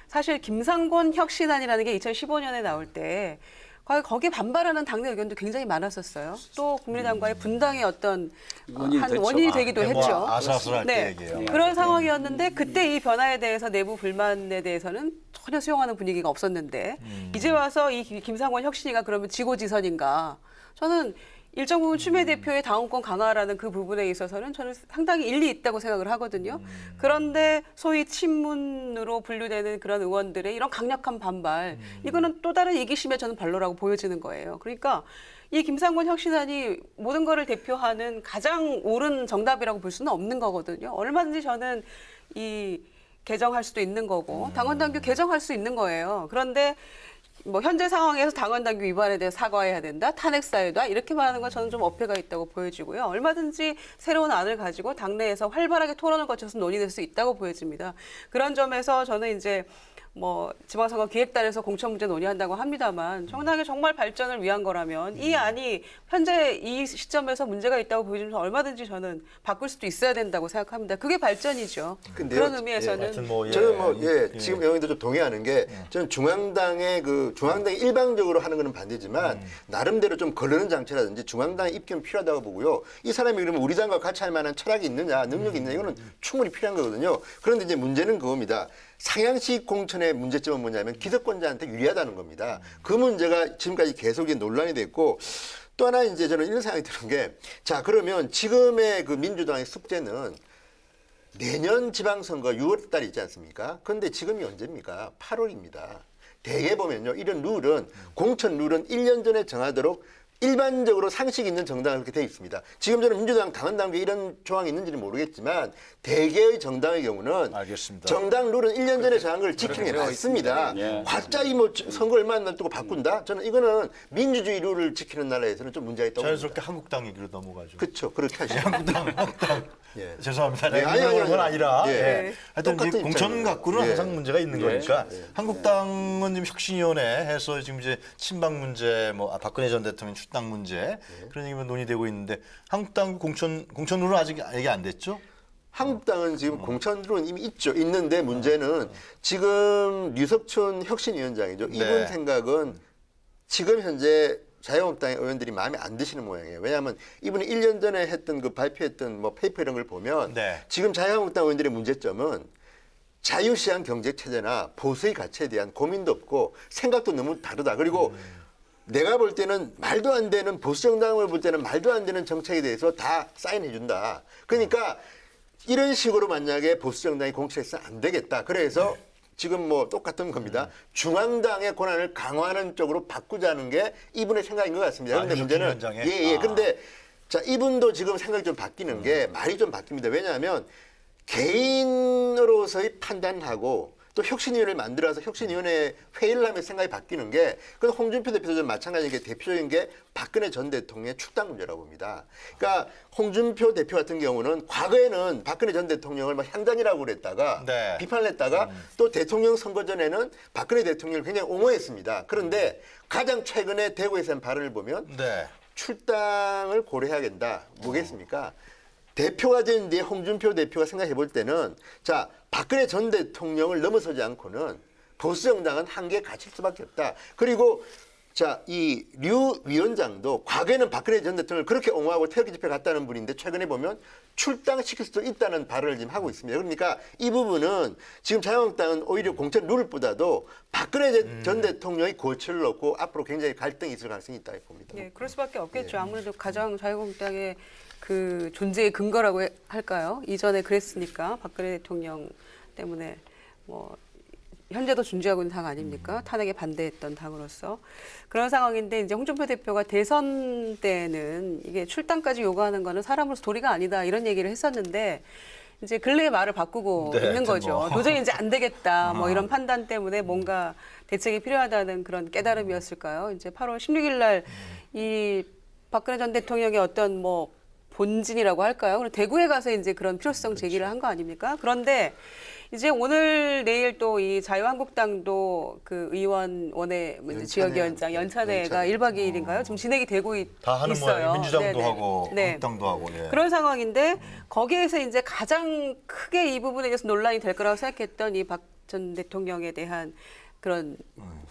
사실 김상곤 혁신안이라는 게 2015년에 나올 때 거기에 반발하는 당내 의견도 굉장히 많았었어요. 또 국민의당과의 분당의 어떤 원인이 되기도 뭐 했죠. 아슬아슬할 때 얘기예요. 그런 상황이었는데 그때 이 변화에 대해서 내부 불만에 대해서는 전혀 수용하는 분위기가 없었는데 이제 와서 이 김상곤 혁신이가 그러면 지고지선인가? 저는 일정 부분 추미애 대표의 당원권 강화라는 그 부분에 있어서는 저는 상당히 일리 있다고 생각을 하거든요. 그런데 소위 친문으로 분류되는 그런 의원들의 이런 강력한 반발, 이거는 또 다른 이기심에 저는 발로라고 보여지는 거예요. 그러니까 이 김상곤 혁신안이 모든 거를 대표하는 가장 옳은 정답이라고 볼 수는 없는 거거든요. 얼마든지 저는 이 개정할 수도 있는 거고 당원 당규 개정할 수 있는 거예요. 그런데 뭐 현재 상황에서 당원 당규 위반에 대해 사과해야 된다, 탄핵 사유다 이렇게 말하는 건 저는 좀 어폐가 있다고 보여지고요. 얼마든지 새로운 안을 가지고 당내에서 활발하게 토론을 거쳐서 논의될 수 있다고 보여집니다. 그런 점에서 저는 이제 뭐 지방선거 기획단에서 공천 문제 논의한다고 합니다만 정당의 정말 발전을 위한 거라면 이 안이 현재 이 시점에서 문제가 있다고 보여지면서 얼마든지 저는 바꿀 수도 있어야 된다고 생각합니다. 그게 발전이죠. 근데요, 그런 의미에서는 하여튼 뭐, 저는 지금 영희도 좀 동의하는 게 저는 중앙당이 일방적으로 하는 거는 반대지만 나름대로 좀 거르는 장치라든지 중앙당의 입김이 필요하다고 보고요. 이 사람이 그러면 우리 당과 같이 할 만한 철학이 있느냐, 능력이 있느냐 이거는 충분히 필요한 거거든요. 그런데 이제 문제는 그겁니다. 상향식 공천의 문제점은 뭐냐면 기득권자한테 유리하다는 겁니다. 그 문제가 지금까지 계속 논란이 됐고 또 하나 이제 저는 이런 생각이 드는 게 자 그러면 지금의 그 민주당의 숙제는 내년 지방선거 6월 달이 있지 않습니까? 그런데 지금이 언제입니까? 8월입니다. 대개 보면요. 이런 룰은 공천 룰은 1년 전에 정하도록 일반적으로 상식 있는 정당은 그렇게 돼 있습니다. 지금 저는 민주당 당헌 당규에 이런 조항이 있는지는 모르겠지만 대개의 정당의 경우는 알겠습니다. 정당 룰은 1년 전에 정한 걸 지키는 게 맞습니다. 예. 갑자기 뭐 선거 얼마 안 남고 바꾼다? 저는 이거는 민주주의 룰을 지키는 나라에서는 좀 문제가 있다고 봅니다. 자연스럽게 한국당 얘기로 넘어가죠. 그렇죠. 그렇게 하시죠. 한국당. 예. 죄송합니다. 네, 아니, 그런 건 아니. 아니라. 예. 예. 하여튼 똑같은 이제 공천 입장이에요. 갖고는 예. 항상 문제가 있는 예. 거니까 한국당은 지금 혁신위원회 해서 지금 이제 친박 문제, 뭐 박근혜 전 대통령 출당 문제 그런 얘기만 논의되고 있는데 한국당 공천 룰은 아직 얘기 안 됐죠? 한국당은 지금 공천룰은 이미 있는데 문제는 지금 류석춘 혁신위원장이죠. 이분 네. 생각은 지금 현재 자유한국당의 의원들이 마음에 안 드시는 모양이에요. 왜냐하면 이분이 1년 전에 했던 그 발표했던 뭐 페이퍼 이런 걸 보면 네. 지금 자유한국당 의원들의 문제점은 자유시장 경제 체제나 보수의 가치에 대한 고민도 없고 생각도 너무 다르다. 그리고 내가 볼 때는 말도 안 되는 보수 정당을 볼 때는 말도 안 되는 정책에 대해서 다 사인해 준다. 그러니까 이런 식으로 만약에 보수 정당이 공천해서 안 되겠다. 그래서 지금 뭐 똑같은 겁니다. 중앙당의 권한을 강화하는 쪽으로 바꾸자는 게 이분의 생각인 것 같습니다. 그런데 문제는 위원장의? 그런데 자 이분도 지금 생각이 좀 바뀌는 게 말이 좀 바뀝니다. 왜냐하면 개인으로서의 판단하고 또 혁신위원회를 만들어서 혁신위원회 회의를 하면 생각이 바뀌는 게 그건 홍준표 대표도 좀 마찬가지인 게 대표적인 게 박근혜 전 대통령의 출당 문제라고 봅니다. 그러니까 홍준표 대표 같은 경우는 과거에는 박근혜 전 대통령을 막 향단이라고 그랬다가 네. 비판을 했다가 또 대통령 선거 전에는 박근혜 대통령을 굉장히 옹호했습니다. 그런데 가장 최근에 대구에서 한 발언을 보면 네. 출당을 고려해야 된다. 뭐겠습니까? 대표가 된 뒤에 홍준표 대표가 생각해 볼 때는 자 박근혜 전 대통령을 넘어서지 않고는 보수 정당은 한계에 갇힐 수밖에 없다. 그리고 자, 이 류 위원장도 과거에는 박근혜 전 대통령을 그렇게 옹호하고 태극기 집회 갔다는 분인데 최근에 보면 출당시킬 수도 있다는 발언을 지금 하고 있습니다. 그러니까 이 부분은 지금 자유한국당은 오히려 공천 룰보다도 박근혜 전 대통령의 고철을 놓고 앞으로 굉장히 갈등이 있을 가능성이 있다고 봅니다. 네, 그럴 수밖에 없겠죠. 아무래도 가장 자유한국당의 그 존재의 근거라고 할까요? 이전에 그랬으니까 박근혜 대통령 때문에 뭐 현재도 존재하고 있는 당 아닙니까? 탄핵에 반대했던 당으로서 그런 상황인데 이제 홍준표 대표가 대선 때는 이게 출당까지 요구하는 거는 사람으로서 도리가 아니다 이런 얘기를 했었는데 이제 근래에 말을 바꾸고 네, 있는 거죠. 뭐. 도저히 이제 안 되겠다 뭐 이런 판단 때문에 뭔가 대책이 필요하다는 그런 깨달음이었을까요? 이제 8월 16일 날 이 박근혜 전 대통령의 어떤 뭐 본진이라고 할까요? 그리고 대구에 가서 이제 그런 필요성 제기를 한 거 아닙니까? 그런데 이제 오늘 내일 또 이 자유한국당도 그 의원 원외 지역위원장 연찬회가 1박 2일인가요? 지금 진행이 되고 다 하는 있어요. 모양이에요. 민주당도 네네. 하고 네. 한국당도 하고. 예. 그런 상황인데 거기에서 이제 가장 크게 이 부분에 대해서 논란이 될 거라고 생각했던 이 박 전 대통령에 대한 그런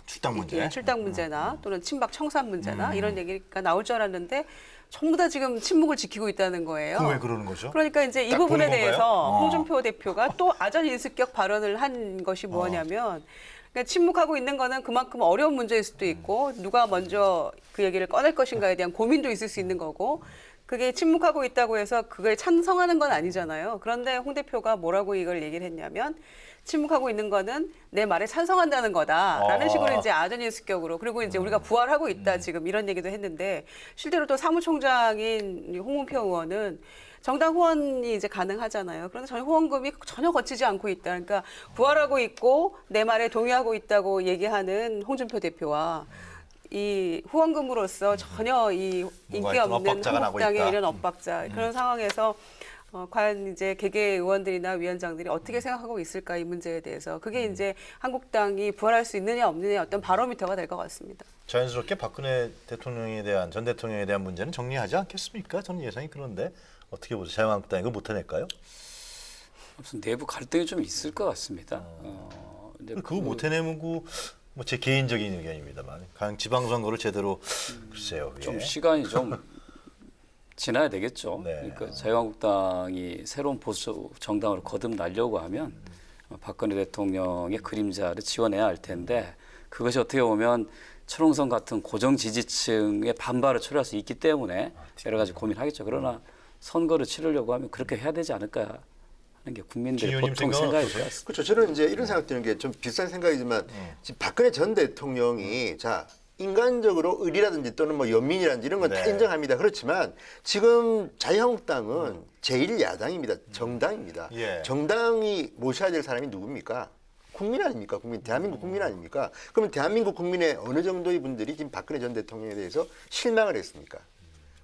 출당 문제. 예, 출당 문제나 또는 친박 청산 문제나 이런 얘기가 나올 줄 알았는데 전부 다 지금 침묵을 지키고 있다는 거예요. 그럼 왜 그러는 거죠? 그러니까 이제 이 딱 부분에 보는 건가요? 대해서 홍준표 대표가 또 아전인수격 발언을 한 것이 뭐냐면 그러니까 침묵하고 있는 거는 그만큼 어려운 문제일 수도 있고 누가 먼저 그 얘기를 꺼낼 것인가에 대한 고민도 있을 수 있는 거고 그게 침묵하고 있다고 해서 그걸 찬성하는 건 아니잖아요. 그런데 홍 대표가 뭐라고 이걸 얘기를 했냐면 침묵하고 있는 거는 내 말에 찬성한다는 거다라는 식으로 이제 아전인수격으로 그리고 이제 우리가 부활하고 있다 지금 이런 얘기도 했는데 실제로 또 사무총장인 홍문표 의원은 정당 후원이 이제 가능하잖아요. 그런데 전혀 후원금이 전혀 거치지 않고 있다. 그러니까 부활하고 있고 내 말에 동의하고 있다고 얘기하는 홍준표 대표와 이 후원금으로서 전혀 이 인기 뭔가 좀 없는 엇박자가 나고 한국당의 있다. 이런 엇박자 그런 상황에서 과연 이제 개개 의원들이나 위원장들이 어떻게 생각하고 있을까 이 문제에 대해서 그게 이제 한국당이 부활할 수 있느냐 없느냐 어떤 바로미터가 될 것 같습니다. 자연스럽게 박근혜 대통령에 대한 전 대통령에 대한 문제는 정리하지 않겠습니까? 저는 예상이 그런데 어떻게 보세요? 자유한국당이 그거 못해낼까요? 무슨 내부 갈등이 좀 있을 것 같습니다. 근데 그거 못해내면 뭐제 개인적인 의견입니다만 강 지방선거를 제대로 글쎄요. 좀 예. 시간이 좀 지나야 되겠죠. 네. 그러니까 자유한국당이 새로운 보수 정당으로 거듭나려고 하면 박근혜 대통령의 그림자를 지원해야 할 텐데 그것이 어떻게 보면 철옹성 같은 고정 지지층의 반발을 초래할 수 있기 때문에 여러 가지 고민하겠죠. 그러나 선거를 치르려고 하면 그렇게 해야 되지 않을까 하는 게 국민들의 진의원님 보통 생각은 생각일 어떠세요? 것 같습니다. 그렇죠. 저는 이제 이런 생각 드는 게 좀 비슷한 생각이지만 지금 박근혜 전 대통령이 자 인간적으로 의리라든지 또는 뭐 연민이라든지 이런 건 다 네. 인정합니다. 그렇지만 지금 자유한국당은 제1야당입니다. 정당입니다. 예. 정당이 모셔야 될 사람이 누굽니까? 국민 아닙니까? 국민, 대한민국 국민 아닙니까? 그러면 대한민국 국민의 어느 정도의 분들이 지금 박근혜 전 대통령에 대해서 실망을 했습니까?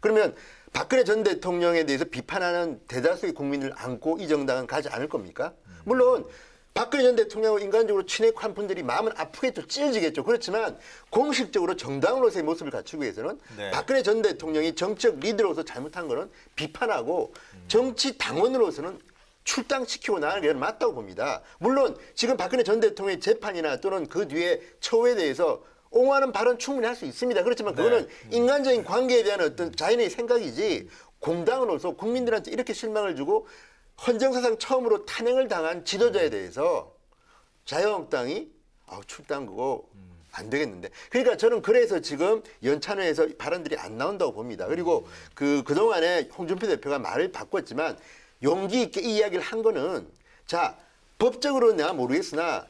그러면 박근혜 전 대통령에 대해서 비판하는 대다수의 국민을 안고 이 정당은 가지 않을 겁니까? 물론 박근혜 전 대통령하고 인간적으로 친했한 분들이 마음은 아프겠죠. 찢어지겠죠. 그렇지만 공식적으로 정당으로서의 모습을 갖추기 위해서는 네. 박근혜 전 대통령이 정치적 리더로서 잘못한 거는 비판하고 정치 당원으로서는 출당시키고 나가는 게 맞다고 봅니다. 물론 지금 박근혜 전 대통령의 재판이나 또는 그 뒤에 처우에 대해서 옹호하는 발언 충분히 할 수 있습니다. 그렇지만 그거는 인간적인 관계에 대한 어떤 자신의 생각이지 공당으로서 국민들한테 이렇게 실망을 주고 헌정사상 처음으로 탄핵을 당한 지도자에 대해서 자유한국당이 출당 그거 안 되겠는데. 그러니까 저는 그래서 지금 연찬회에서 발언들이 안 나온다고 봅니다. 그리고 그동안에 홍준표 대표가 말을 바꿨지만 용기 있게 이 이야기를 한 거는 자 법적으로는 내가 모르겠으나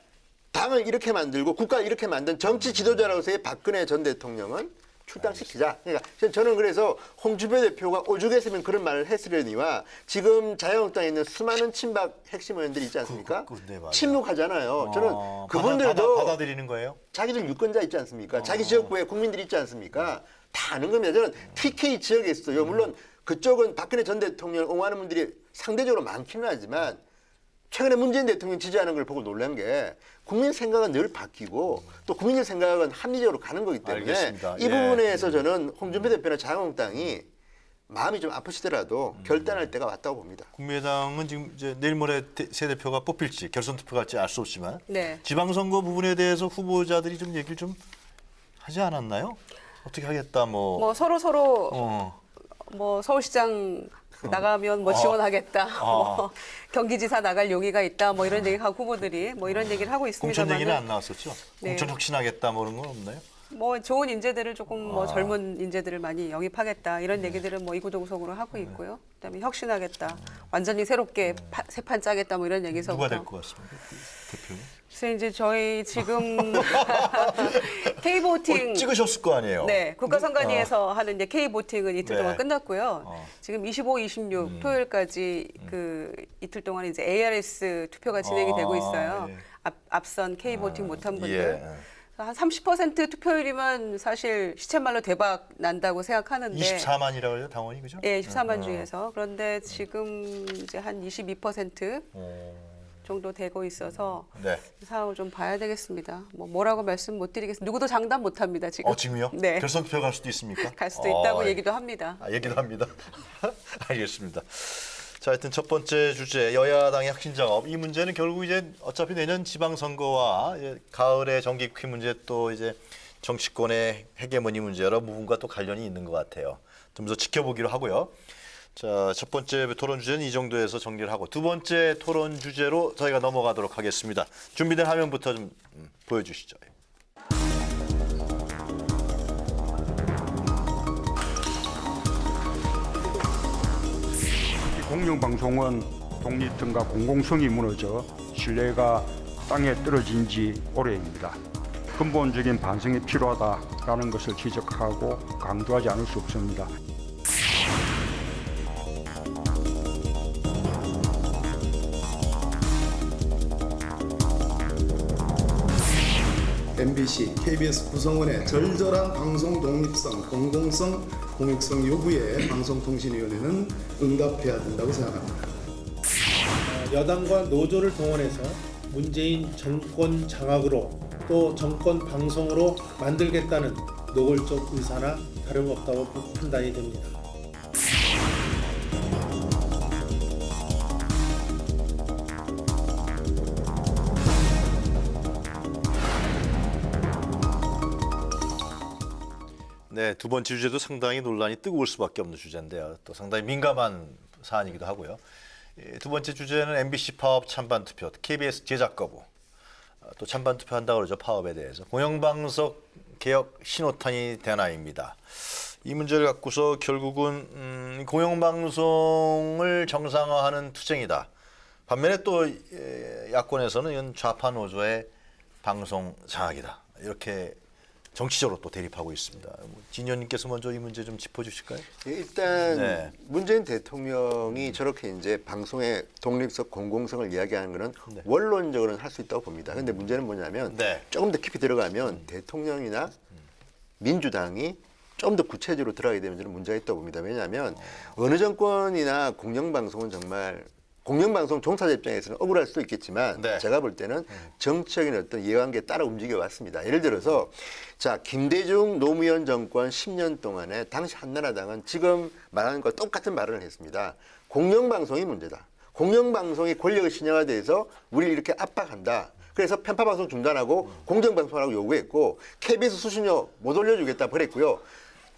당을 이렇게 만들고 국가를 이렇게 만든 정치 지도자로서의 박근혜 전 대통령은 출당시키자. 그러니까 저는 그래서 홍준표 대표가 오죽했으면 그런 말을 했으려니와 지금 자유한국당에 있는 수많은 친박 핵심 의원들이 있지 않습니까? 네, 맞아요. 침묵하잖아요. 저는 그분들도 받아들이는 거예요? 자기들 유권자 있지 않습니까? 자기 지역구에 국민들이 있지 않습니까? 다 아는 겁니다. 저는 TK 지역에 있어요. 물론 그쪽은 박근혜 전 대통령을 옹호하는 분들이 상대적으로 많기는 하지만 최근에 문재인 대통령 지지하는 걸 보고 놀란 게 국민 생각은 늘 바뀌고 또 국민의 생각은 합리적으로 가는 거기 때문에 알겠습니다. 이 예. 부분에서 저는 홍준표 대표나 자유한국당이 마음이 좀 아프시더라도 결단할 때가 왔다고 봅니다. 국민의당은 지금 이제 내일 모레 새 대표가 뽑힐지 결선 투표 갈지 알 수 없지만 네. 지방선거 부분에 대해서 후보자들이 좀 얘기를 좀 하지 않았나요? 어떻게 하겠다 뭐. 뭐 서로 뭐 서울시장 나가면 뭐 지원하겠다. 뭐 경기지사 나갈 용의가 있다. 뭐 이런 얘기하고 후보들이 뭐 이런 얘기를 하고 있습니다만. 공천 얘기는 안 나왔었죠? 네. 공천 혁신하겠다 뭐 그런 건 없나요? 뭐 좋은 인재들을 조금 뭐 젊은 인재들을 많이 영입하겠다 이런 얘기들은 뭐 이구동성으로 하고 있고요. 그다음에 혁신하겠다, 완전히 새롭게 새 판 짜겠다 뭐 이런 얘기서부터. 누가 될 것 같습니까? 대표는? 그래서 이제 저희 지금 K보팅 찍으셨을 거 아니에요? 네, 국가선관위에서 하는 이제 K보팅은 이틀 네. 동안 끝났고요. 지금 25, 26 토요일까지 그 이틀 동안 이제 ARS 투표가 진행이 되고 있어요. 예. 앞선 K보팅 못한 분들. 예. 한 30% 투표율이면 사실 시쳇말로 대박 난다고 생각하는데 24만이라고 해요, 당원이 그죠? 예, 14만 중에서. 그런데 지금 이제 한 22% 정도 되고 있어서 네. 상황을 좀 봐야 되겠습니다. 뭐라고 말씀 못 드리겠습니다. 누구도 장담 못 합니다, 지금. 지금요? 네. 결선 투표 갈 수도 있습니까? 갈 수도 있다고 얘기도 합니다. 얘기도 합니다. 알겠습니다. 자, 하여튼 첫 번째 주제 여야당의 혁신 작업. 이 문제는 결국 이제 어차피 내년 지방선거와 이제 가을의 정기국회 문제 또 이제 정치권의 헤게모니 문제 여러 부분과 또 관련이 있는 것 같아요. 좀 더 지켜보기로 하고요. 자, 첫 번째 토론 주제는 이 정도에서 정리를 하고 두 번째 토론 주제로 저희가 넘어가도록 하겠습니다. 준비된 화면부터 좀 보여주시죠. 공영방송은 독립성과 공공성이 무너져 신뢰가 땅에 떨어진 지 오래입니다. 근본적인 반성이 필요하다라는 것을 지적하고 강조하지 않을 수 없습니다. MBC, KBS 구성원의 절절한 방송 독립성, 공공성, 공익성 요구에 방송통신위원회는 응답해야 된다고 생각합니다. 여당과 노조를 동원해서 문재인 정권 장악으로 또 정권 방송으로 만들겠다는 노골적 의사나 다름없다고 판단이 됩니다. 네, 두 번째 주제도 상당히 논란이 뜨거울 수밖에 없는 주제인데요. 또 상당히 민감한 사안이기도 하고요. 두 번째 주제는 MBC 파업 찬반 투표, KBS 제작 거부. 또 찬반 투표한다고 그러죠, 파업에 대해서. 공영방송 개혁 신호탄이 되나입니다. 이 문제를 갖고서 결국은 공영방송을 정상화하는 투쟁이다. 반면에 또 야권에서는 이건 좌파 노조의 방송 장악이다. 이렇게 정치적으로 또 대립하고 있습니다. 진 의원님께서 먼저 이 문제 좀 짚어주실까요? 일단 네. 문재인 대통령이 저렇게 이제 방송의 독립성, 공공성을 이야기하는 것은 네. 원론적으로는 할 수 있다고 봅니다. 근데 문제는 뭐냐면 네. 조금 더 깊이 들어가면 대통령이나 민주당이 좀 더 구체적으로 들어가게 되면 저는 문제가 있다고 봅니다. 왜냐하면 어느 정권이나 공영방송은 정말 공영방송 종사자 입장에서는 억울할 수도 있겠지만 네. 제가 볼 때는 정치적인 어떤 이해관계에 따라 움직여 왔습니다. 예를 들어서 자 김대중 노무현 정권 10년 동안에 당시 한나라당은 지금 말하는 것과 똑같은 말을 했습니다. 공영방송이 문제다. 공영방송이 권력의 신영화돼서 우리를 이렇게 압박한다. 그래서 편파방송 중단하고 공정방송하라고 요구했고 KBS 수신료 못 올려주겠다 그랬고요.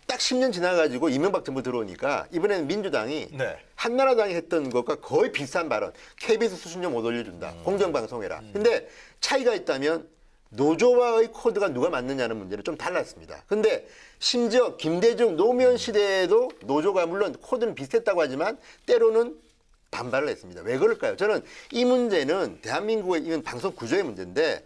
딱 10년 지나가지고 이명박 정부 들어오니까 이번에는 민주당이 네. 한나라당이 했던 것과 거의 비슷한 발언. KBS 수신료 못 올려준다. 공정방송해라. 근데 차이가 있다면 노조와의 코드가 누가 맞느냐는 문제는 좀 달랐습니다. 근데 심지어 김대중 노무현 시대에도 노조가 물론 코드는 비슷했다고 하지만 때로는 반발을 했습니다. 왜 그럴까요? 저는 이 문제는 대한민국의 이건 방송 구조의 문제인데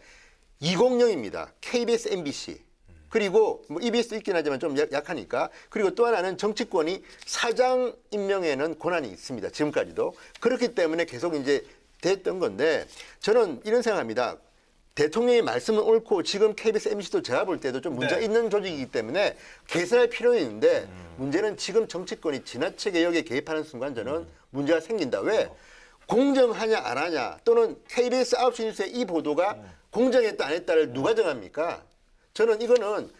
2공령입니다. KBS, MBC. 그리고 뭐 EBS도 있긴 하지만 좀 약하니까. 그리고 또 하나는 정치권이 사장 임명에는 권한이 있습니다. 지금까지도. 그렇기 때문에 계속 이제 됐던 건데 저는 이런 생각합니다. 대통령의 말씀은 옳고 지금 KBS, MBC도 제가 볼 때도 좀 문제가 있는 조직이기 때문에 개선할 필요는 있는데 문제는 지금 정치권이 지나쳐 개혁에 개입하는 순간 저는 문제가 생긴다. 왜? 공정하냐 안 하냐 또는 KBS 9시 뉴스의 이 보도가 공정했다 안 했다를 누가 정합니까? 저는 이거는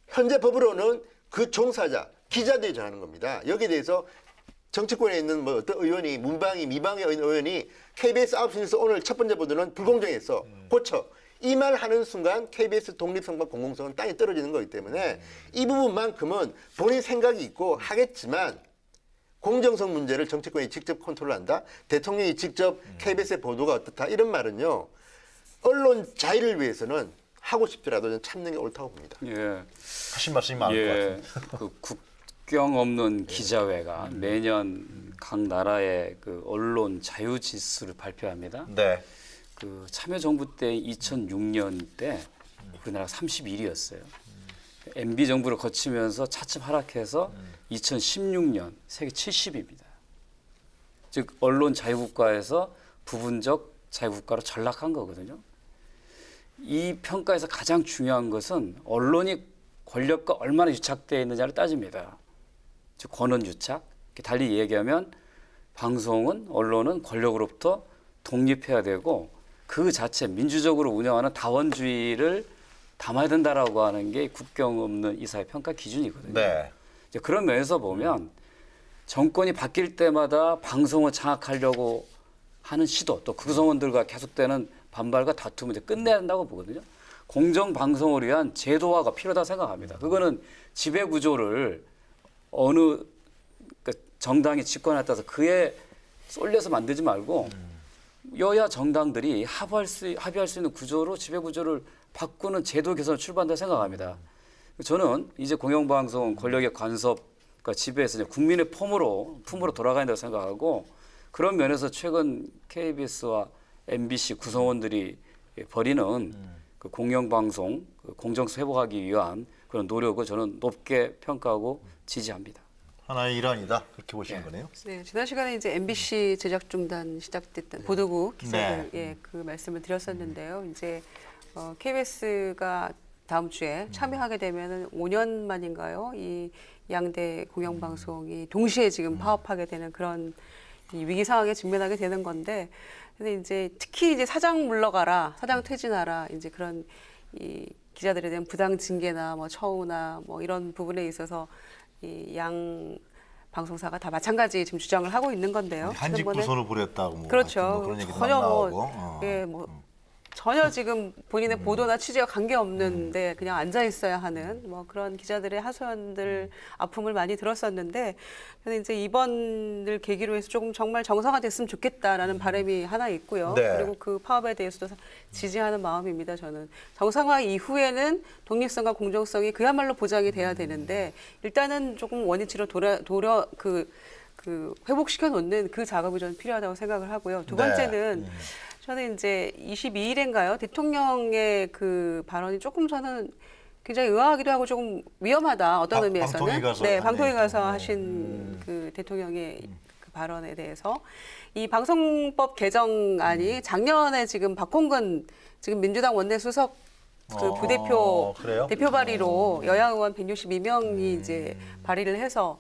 현재 법으로는 그 종사자, 기자들이 정하는 겁니다. 여기에 대해서 정치권에 있는 뭐 어떤 의원이 문방위, 미방위 의원이 KBS 9시 뉴스 오늘 첫 번째 보도는 불공정했어. 고쳐. 이 말 하는 순간 KBS 독립성과 공공성은 땅에 떨어지는 거기 때문에 이 부분만큼은 본인 생각이 있고 하겠지만 공정성 문제를 정치권이 직접 컨트롤한다. 대통령이 직접 KBS의 보도가 어떻다. 이런 말은요. 언론 자유를 위해서는 하고 싶더라도 저는 참는 게 옳다고 봅니다. 예. 하신 말씀이 많을 것 같은데. 그 국경 없는 기자회가 매년 각 나라의 그 언론 자유 지수를 발표합니다. 네. 그 참여정부 때 2006년 때 우리나라 31위였어요. MB 정부를 거치면서 차츰 하락해서 2016년 세계 70위입니다. 즉 언론 자유국가에서 부분적 자유국가로 전락한 거거든요. 이 평가에서 가장 중요한 것은 언론이 권력과 얼마나 유착되어 있느냐를 따집니다. 즉 권한 유착. 달리 얘기하면 방송은 언론은 권력으로부터 독립해야 되고 그 자체 민주적으로 운영하는 다원주의를 담아야 된다라고 하는 게 국경 없는 이사회 평가 기준이거든요. 네. 이제 그런 면에서 보면 정권이 바뀔 때마다 방송을 장악하려고 하는 시도 또 구성원들과 계속되는 반발과 다툼을 이제 끝내야 한다고 보거든요. 공정 방송을 위한 제도화가 필요하다고 생각합니다. 그거는 지배 구조를 어느 정당이 집권에 따라서 그에 쏠려서 만들지 말고 여야 정당들이 합의할 수 있는 구조로 지배 구조를 바꾸는 제도 개선을 출발한다고 생각합니다. 저는 이제 공영방송 권력의 간섭과 지배에서 국민의 품으로 돌아가야 된다고 생각하고 그런 면에서 최근 KBS와 MBC 구성원들이 벌이는 그 공영방송 공정성 회복하기 위한 그런 노력을 저는 높게 평가하고 지지합니다. 하나의 일환이다. 그렇게 보시는 거네요. 네, 지난 시간에 이제 MBC 제작 중단 시작됐던 보도국 기사를 그 말씀을 드렸었는데요. 이제 KBS가 다음 주에 참여하게 되면은 5년 만인가요? 이 양대 공영방송이 동시에 지금 파업하게 되는 그런 이 위기 상황에 직면하게 되는 건데, 근데 이제 특히 이제 사장 물러가라, 사장 퇴진하라, 이제 그런 이 기자들에 대한 부당 징계나 뭐 처우나 뭐 이런 부분에 있어서 이 양 방송사가 다 마찬가지 지금 주장을 하고 있는 건데요. 한직 부서를 부렸다고 뭐 그렇죠. 뭐 그런 얘기도 전혀 나오고. 전혀 지금 본인의 보도나 취재와 관계없는데 그냥 앉아 있어야 하는 뭐 그런 기자들의 하소연들 아픔을 많이 들었었는데, 근데 이제 이번을 계기로 해서 조금 정말 정상화됐으면 좋겠다라는 바람이 하나 있고요. 네. 그리고 그 파업에 대해서도 지지하는 마음입니다. 저는 정상화 이후에는 독립성과 공정성이 그야말로 보장이 돼야 되는데 일단은 조금 원위치로 회복시켜 놓는 그 작업이 저는 필요하다고 생각을 하고요. 두 번째는 저는 이제 22일인가요? 대통령의 그 발언이 조금 저는 굉장히 의아하기도 하고 조금 위험하다. 어떤 의미에서는. 방통위 가서 네, 방통위 가서 하신 그 대통령의 그 발언에 대해서 이 방송법 개정안이 작년에 지금 박홍근 지금 민주당 원내수석 그 부대표 그래요? 대표 발의로 여야 의원 162명이 이제 발의를 해서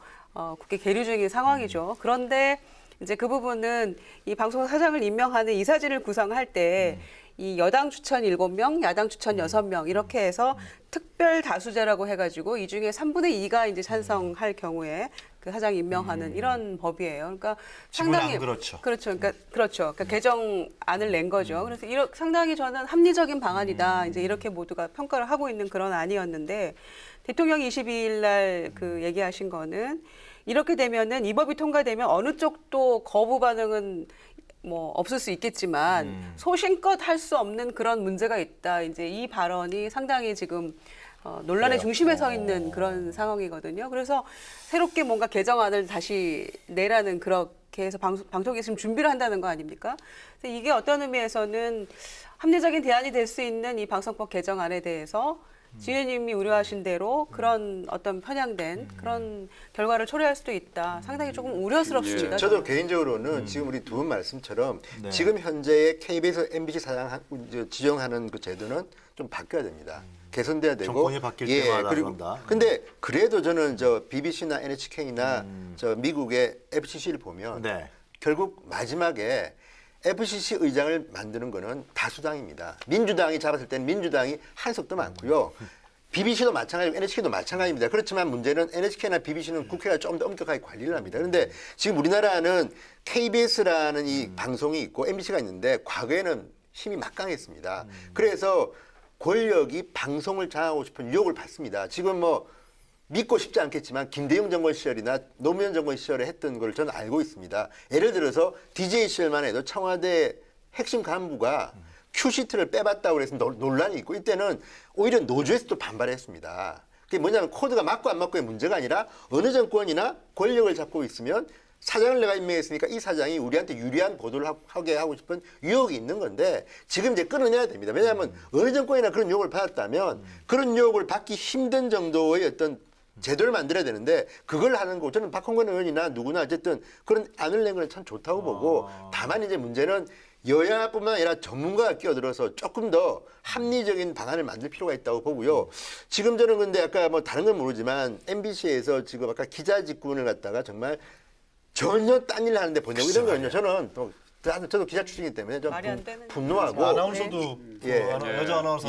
국회 계류 중인 상황이죠. 그런데 이제 그 부분은 이 방송 사장을 임명하는 이사진을 구성할 때 이 여당 추천 7명, 야당 추천 6명 이렇게 해서 특별 다수제라고 해가지고 이 중에 3분의 2가 이제 찬성할 경우에 그 사장 임명하는 이런 법이에요. 그러니까 상당히 그렇죠. 그러니까 개정안을 낸 거죠. 그래서 상당히 저는 합리적인 방안이다. 이제 이렇게 모두가 평가를 하고 있는 그런 안이었는데 대통령이 22일 날 그 얘기하신 거는 이렇게 되면은 이 법이 통과되면 어느 쪽도 거부 반응은 뭐 없을 수 있겠지만 소신껏 할 수 없는 그런 문제가 있다. 이제 이 발언이 상당히 지금 논란의 중심에 서 있는 그런 상황이거든요. 그래서 새롭게 뭔가 개정안을 다시 내라는 그렇게 해서 방송이 지금 준비를 한다는 거 아닙니까? 그래서 이게 어떤 의미에서는 합리적인 대안이 될 수 있는 이 방송법 개정안에 대해서 지혜님이 우려하신 대로 그런 어떤 편향된 그런 결과를 초래할 수도 있다. 상당히 조금 우려스럽습니다. 저도 개인적으로는 지금 우리 두 분 말씀처럼 지금 현재의 KBS, MBC 사장 지정하는 그 제도는 좀 바뀌어야 됩니다. 개선돼야 되고. 정권이 바뀔 때마다 그런다. 근데 그래도 저는 저 BBC나 NHK나 저 미국의 FCC를 보면 결국 마지막에 FCC 의장을 만드는 거는 다수당입니다. 민주당이 잡았을 때는 민주당이 한석도 많고요. BBC도 마찬가지고 NHK도 마찬가지입니다. 그렇지만 문제는 NHK나 BBC는 국회가 좀 더 엄격하게 관리를 합니다. 그런데 지금 우리나라는 KBS라는 이 방송이 있고 MBC가 있는데 과거에는 힘이 막강했습니다. 그래서 권력이 방송을 장악하고 싶은 유혹을 받습니다. 지금 뭐 믿고 싶지 않겠지만 김대중 정권 시절이나 노무현 정권 시절에 했던 걸 저는 알고 있습니다. 예를 들어서 DJ 시절만 해도 청와대 핵심 간부가 큐시트를 빼봤다고 해서 논란이 있고 이때는 오히려 노조에서도 반발했습니다. 그게 뭐냐면 코드가 맞고 안 맞고의 문제가 아니라 어느 정권이나 권력을 잡고 있으면 사장을 내가 임명했으니까 이 사장이 우리한테 유리한 보도를 하게 하고 싶은 유혹이 있는 건데 지금 이제 끊어내야 됩니다. 왜냐하면 어느 정권이나 그런 유혹을 받았다면 그런 유혹을 받기 힘든 정도의 어떤 제도를 만들어야 되는데 그걸 하는 거 저는 박홍근 의원이나 누구나 어쨌든 그런 안을 낸 건 참 좋다고 보고 다만 이제 문제는 여야뿐만 아니라 전문가가 끼어들어서 조금 더 합리적인 방안을 만들 필요가 있다고 보고요. 지금 저는 근데 아까 뭐 다른 건 모르지만 MBC에서 지금 아까 기자 직군을 갖다가 정말 전혀 딴 일을 하는데 보내고 이런 거는요. 저는 또 저도 기자 출신이기 때문에 좀 말이 안 되는 분노하고 아나운서도 여자 아나운서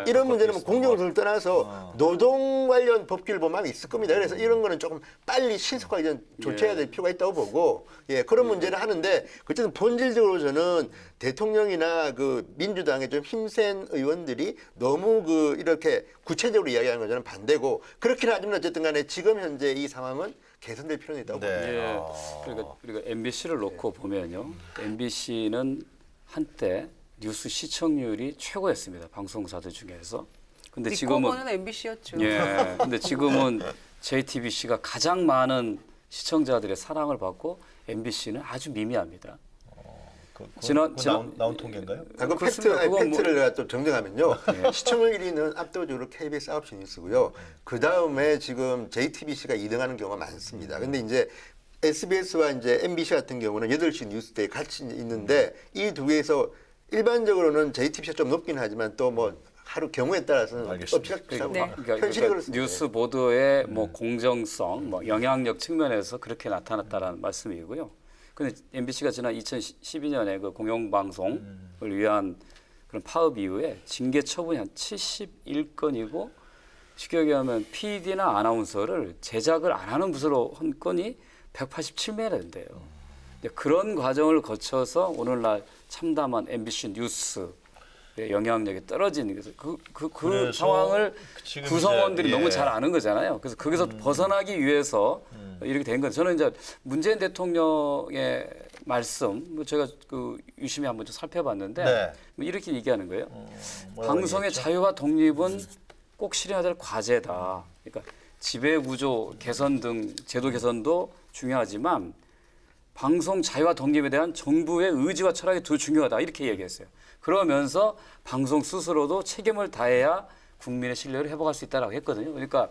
이런 문제는 뭐 공정성을 떠나서 노동 관련 법규를 보면 있을 겁니다. 그래서 이런 거는 조금 빨리 신속하게 좀 조치해야 될 필요가 있다고 보고 그런 문제를 하는데 어쨌든 본질적으로 저는 대통령이나 그 민주당의 좀 힘센 의원들이 너무 그 이렇게 구체적으로 이야기하는 건 저는 반대고 그렇긴 하지만 어쨌든 간에 지금 현재 이 상황은 개선될 필요는 있다고 봅니다. 예. 그러니까 MBC를 놓고 보면요. MBC는 한때 뉴스 시청률이 최고였습니다. 방송사들 중에서. 근데 지금은 MBC였죠. 예. 근데 지금은 JTBC가 가장 많은 시청자들의 사랑을 받고 MBC는 아주 미미합니다. 나온 통계인가요? 그 팩트를 내가 또 정정하면요. 시청률 1위는 압도적으로 KBS 9시 뉴스고요. 그 다음에 지금 JTBC가 2등하는 경우가 많습니다. 근데 이제 SBS와 이제 MBC 같은 경우는 8시 뉴스데이 같이 있는데 이 두 개에서 일반적으로는 JTBC가 좀 높긴 하지만 또 뭐 하루 경우에 따라서는 업체가 현실이 그렇습니다. 뉴스 보도의 뭐 공정성, 뭐 영향력 측면에서 그렇게 나타났다라는 말씀이고요. 근데 MBC가 지난 2012년에 그 공영방송을 위한 그런 파업 이후에 징계 처분이 한 71건이고 쉽게 얘기하면 PD나 아나운서를 제작을 안 하는 부서로 한 건이 187매나 된대요. 그런 과정을 거쳐서 오늘날 참담한 MBC 뉴스의 영향력이 떨어지는 그 상황을 구성원들이 너무 잘 아는 거잖아요. 그래서 거기서 벗어나기 위해서 이렇게 된 건 저는 이제 문재인 대통령의 말씀 제가 그 유심히 한번 좀 살펴봤는데 뭐 이렇게 얘기하는 거예요. 방송의 자유와 독립은 꼭 실현해야 될 과제다. 그러니까 지배 구조 개선 등 제도 개선도 중요하지만 방송 자유와 독립에 대한 정부의 의지와 철학이 더 중요하다. 이렇게 얘기했어요. 그러면서 방송 스스로도 책임을 다해야 국민의 신뢰를 회복할 수 있다라고 했거든요. 그러니까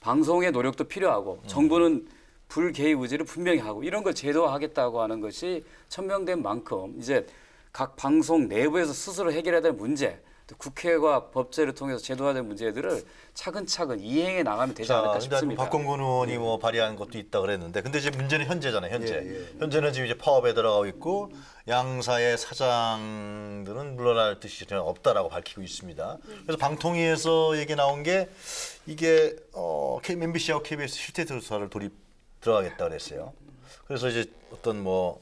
방송의 노력도 필요하고 정부는 불개입 의지를 분명히 하고 이런 걸 제도화하겠다고 하는 것이 천명된 만큼 이제 각 방송 내부에서 스스로 해결해야 될 문제, 또 국회와 법제를 통해서 제도화된 문제들을 차근차근 이행해 나가면 되지 않을까 싶습니다. 박홍근 의원이 뭐 발의한 것도 있다 그랬는데, 근데 이제 문제는 현재잖아요. 현재는 지금 이제 파업에 들어가고 있고 양사의 사장들은 물러날 뜻이 전혀 없다라고 밝히고 있습니다. 그래서 방통위에서 얘기 나온 게 이게 MBC하고 KBS 실태 조사를 들어가겠다 그랬어요. 그래서 이제 어떤 뭐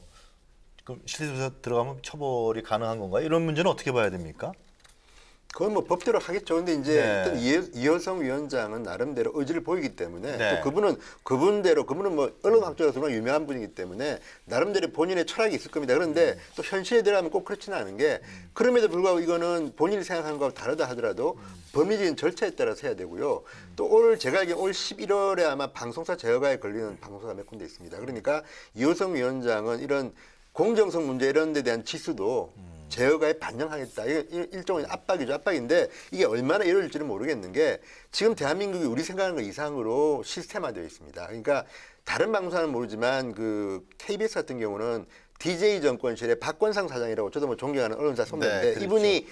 실태 조사 들어가면 처벌이 가능한 건가요? 이런 문제는 어떻게 봐야 됩니까? 그건 뭐 법대로 하겠죠. 근데 이제 일단 이효성 위원장은 나름대로 의지를 보이기 때문에 또 그분은 뭐 언론학자로서 정말 유명한 분이기 때문에 나름대로 본인의 철학이 있을 겁니다. 그런데 또 현실에 들어가면 꼭 그렇지는 않은 게 그럼에도 불구하고 이거는 본인이 생각하는 거하고 다르다 하더라도 법리적인 절차에 따라서 해야 되고요. 또 제가 알기로는 올 11월에 아마 방송사 제어가에 걸리는 방송사가 몇 군데 있습니다. 그러니까 이효성 위원장은 이런 공정성 문제 이런 데 대한 지수도 제어가에 반영하겠다. 일종의 압박이죠. 압박인데 이게 얼마나 이루어질지는 모르겠는 게 지금 대한민국이 우리 생각하는 것 이상으로 시스템화되어 있습니다. 그러니까 다른 방송사는 모르지만 그 KBS 같은 경우는 DJ 정권실의 박권상 사장이라고 저도 뭐 존경하는 언론사 선배인데 그렇죠. 이분이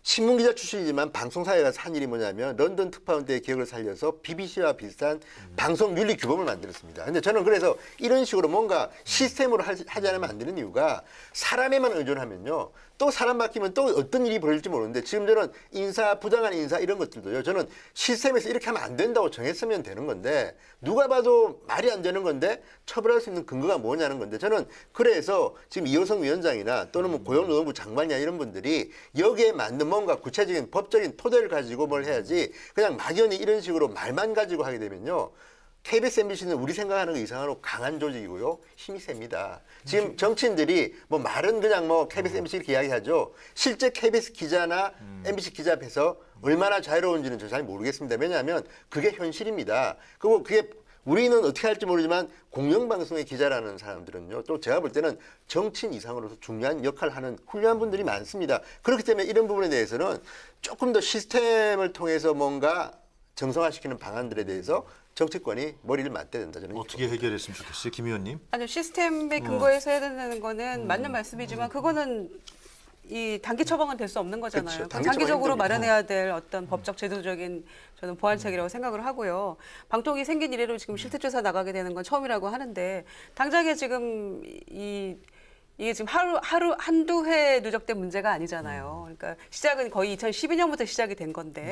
신문기자 출신이지만 방송사에 가서 한 일이 뭐냐면 런던 특파원 때의 기억을 살려서 BBC와 비슷한 방송 윤리 규범을 만들었습니다. 근데 저는 그래서 이런 식으로 뭔가 시스템으로 하지 않으면 안 되는 이유가 사람에만 의존하면요. 또 사람 바뀌면 또 어떤 일이 벌어질지 모르는데 지금 저는 인사, 부당한 인사 이런 것들도요. 저는 시스템에서 이렇게 하면 안 된다고 정했으면 되는 건데 누가 봐도 말이 안 되는 건데 처벌할 수 있는 근거가 뭐냐는 건데 저는 그래서 지금 이호성 위원장이나 또는 뭐 고용노동부 장관이나 이런 분들이 여기에 맞는 뭔가 구체적인 법적인 토대를 가지고 뭘 해야지 그냥 막연히 이런 식으로 말만 가지고 하게 되면요. KBS, MBC는 우리 생각하는 것 이상으로 강한 조직이고요. 힘이 셉니다. 지금 정치인들이 뭐 말은 그냥 뭐 KBS, MBC 이렇게 이야기하죠. 실제 KBS 기자나 MBC 기자 앞에서 얼마나 자유로운지는 저 잘 모르겠습니다. 왜냐하면 그게 현실입니다. 그리고 그게 우리는 어떻게 할지 모르지만 공영방송의 기자라는 사람들은요. 또 제가 볼 때는 정치인 이상으로서 중요한 역할을 하는 훌륭한 분들이 많습니다. 그렇기 때문에 이런 부분에 대해서는 조금 더 시스템을 통해서 뭔가 정상화시키는 방안들에 대해서 정치권이 머리를 맞대야 된다. 저는 어떻게 해결했으면 좋겠어요, 김 의원님? 아니요, 시스템의 근거에서 해야 된다는 거는 맞는 말씀이지만 그거는 이 단기 처방은 될 수 없는 거잖아요. 그렇죠. 그건 단기 장기적으로 처방이 마련해야 될 어떤 법적 제도적인 저는 보완책이라고 생각을 하고요. 방통위 생긴 이래로 지금 실태조사 나가게 되는 건 처음이라고 하는데 당장에 지금 이게 지금 한두 해 누적된 문제가 아니잖아요. 그러니까 시작은 거의 2012년부터 시작이 된 건데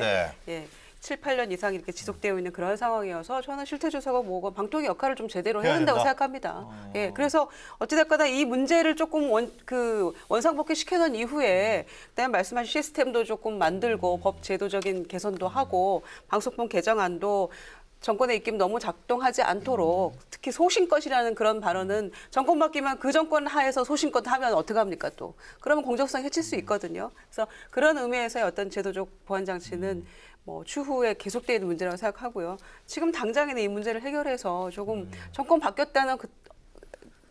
네. 예, 7, 8년 이상 이렇게 지속되어 있는 그런 상황이어서 저는 실태조사가 뭐고 방통위 역할을 좀 제대로 해야 된다고 생각합니다. 예, 그래서 어찌됐거나 이 문제를 조금 원상복귀 시켜놓은 이후에 그다음에 말씀하신 시스템도 조금 만들고 법 제도적인 개선도 하고 방송법 개정안도 정권의 입김 너무 작동하지 않도록 특히 소신껏이라는 그런 발언은 정권 바뀌면 그 정권 하에서 소신껏 하면 어떡합니까 또. 그러면 공정성 해칠 수 있거든요. 그래서 그런 의미에서의 어떤 제도적 보완 장치는 뭐 추후에 계속되어 있는 문제라고 생각하고요. 지금 당장에는 이 문제를 해결해서 조금 정권 바뀌었다는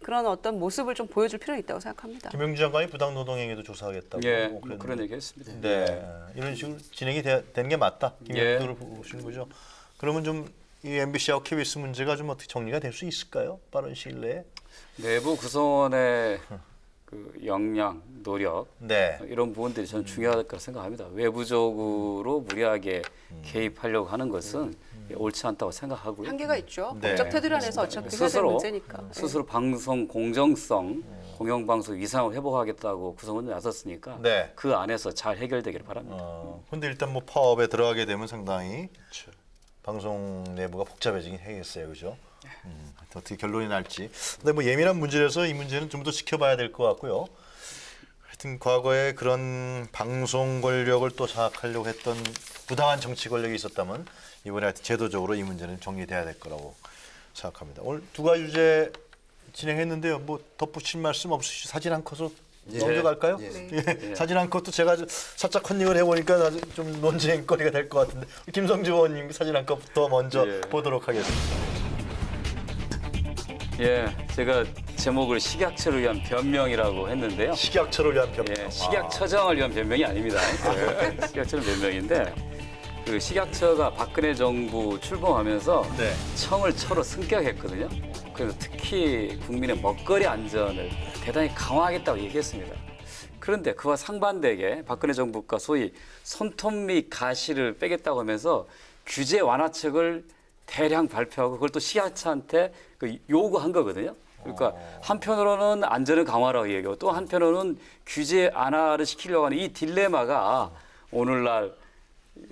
그런 어떤 모습을 좀 보여줄 필요는 있다고 생각합니다. 김영주 장관이 부당 노동행위도 조사하겠다고. 예, 뭐 그런 얘기했습니다. 네, 이런 식으로 진행이 되는 게 맞다. 김영주를 보시는 거죠. 그러면 좀 이 MBC하고 KBS 문제가 좀 어떻게 정리가 될 수 있을까요? 빠른 시일 내에? 내부 구성원의 그 역량, 노력 네. 이런 부분들이 저는 중요할 거라 생각합니다. 외부적으로 무리하게 개입하려고 하는 것은 옳지 않다고 생각하고요. 한계가 있죠. 네. 법적 테두리 안에서 어차피 해야 될 문제니까. 스스로 방송 공정성, 공영방송 위상을 회복하겠다고 구성원이 나섰으니까 네. 그 안에서 잘 해결되기를 바랍니다. 근데 일단 뭐 파업에 들어가게 되면 상당히 방송 내부가 복잡해지긴 하겠어요, 그죠? 어떻게 결론이 날지. 근데 뭐 예민한 문제라서 이 문제는 좀 더 지켜봐야 될 것 같고요. 하여튼 과거에 그런 방송 권력을 또 장악하려고 했던 부당한 정치 권력이 있었다면 이번에 하여튼 제도적으로 이 문제는 정리돼야 될 거라고 생각합니다. 오늘 두 가지 주제 진행했는데요. 뭐 덧붙일 말씀 없으시죠? 사진 한 컷으로 넘겨갈까요? 예. 사진 한 컷도 제가 살짝 컨닝을 해보니까 좀 논쟁거리가 될 것 같은데 김성주 의원님 사진 한 컷부터 먼저 보도록 하겠습니다. 예, 제가 제목을 식약처를 위한 변명이라고 했는데요. 식약처를 위한 변명. 예, 식약처장을 위한 변명이 아닙니다. 식약처는 변명인데 그 식약처가 박근혜 정부 출범하면서 청을 처로 승격했거든요. 그래서 특히 국민의 먹거리 안전을 대단히 강화하겠다고 얘기했습니다. 그런데 그와 상반되게 박근혜 정부가 소위 손톱 및 가시를 빼겠다고 하면서 규제 완화책을 대량 발표하고 그걸 또 식약처한테 요구한 거거든요. 그러니까 한편으로는 안전을 강화하라고 얘기하고 또 한편으로는 규제 완화를 시키려고 하는 이 딜레마가 오늘날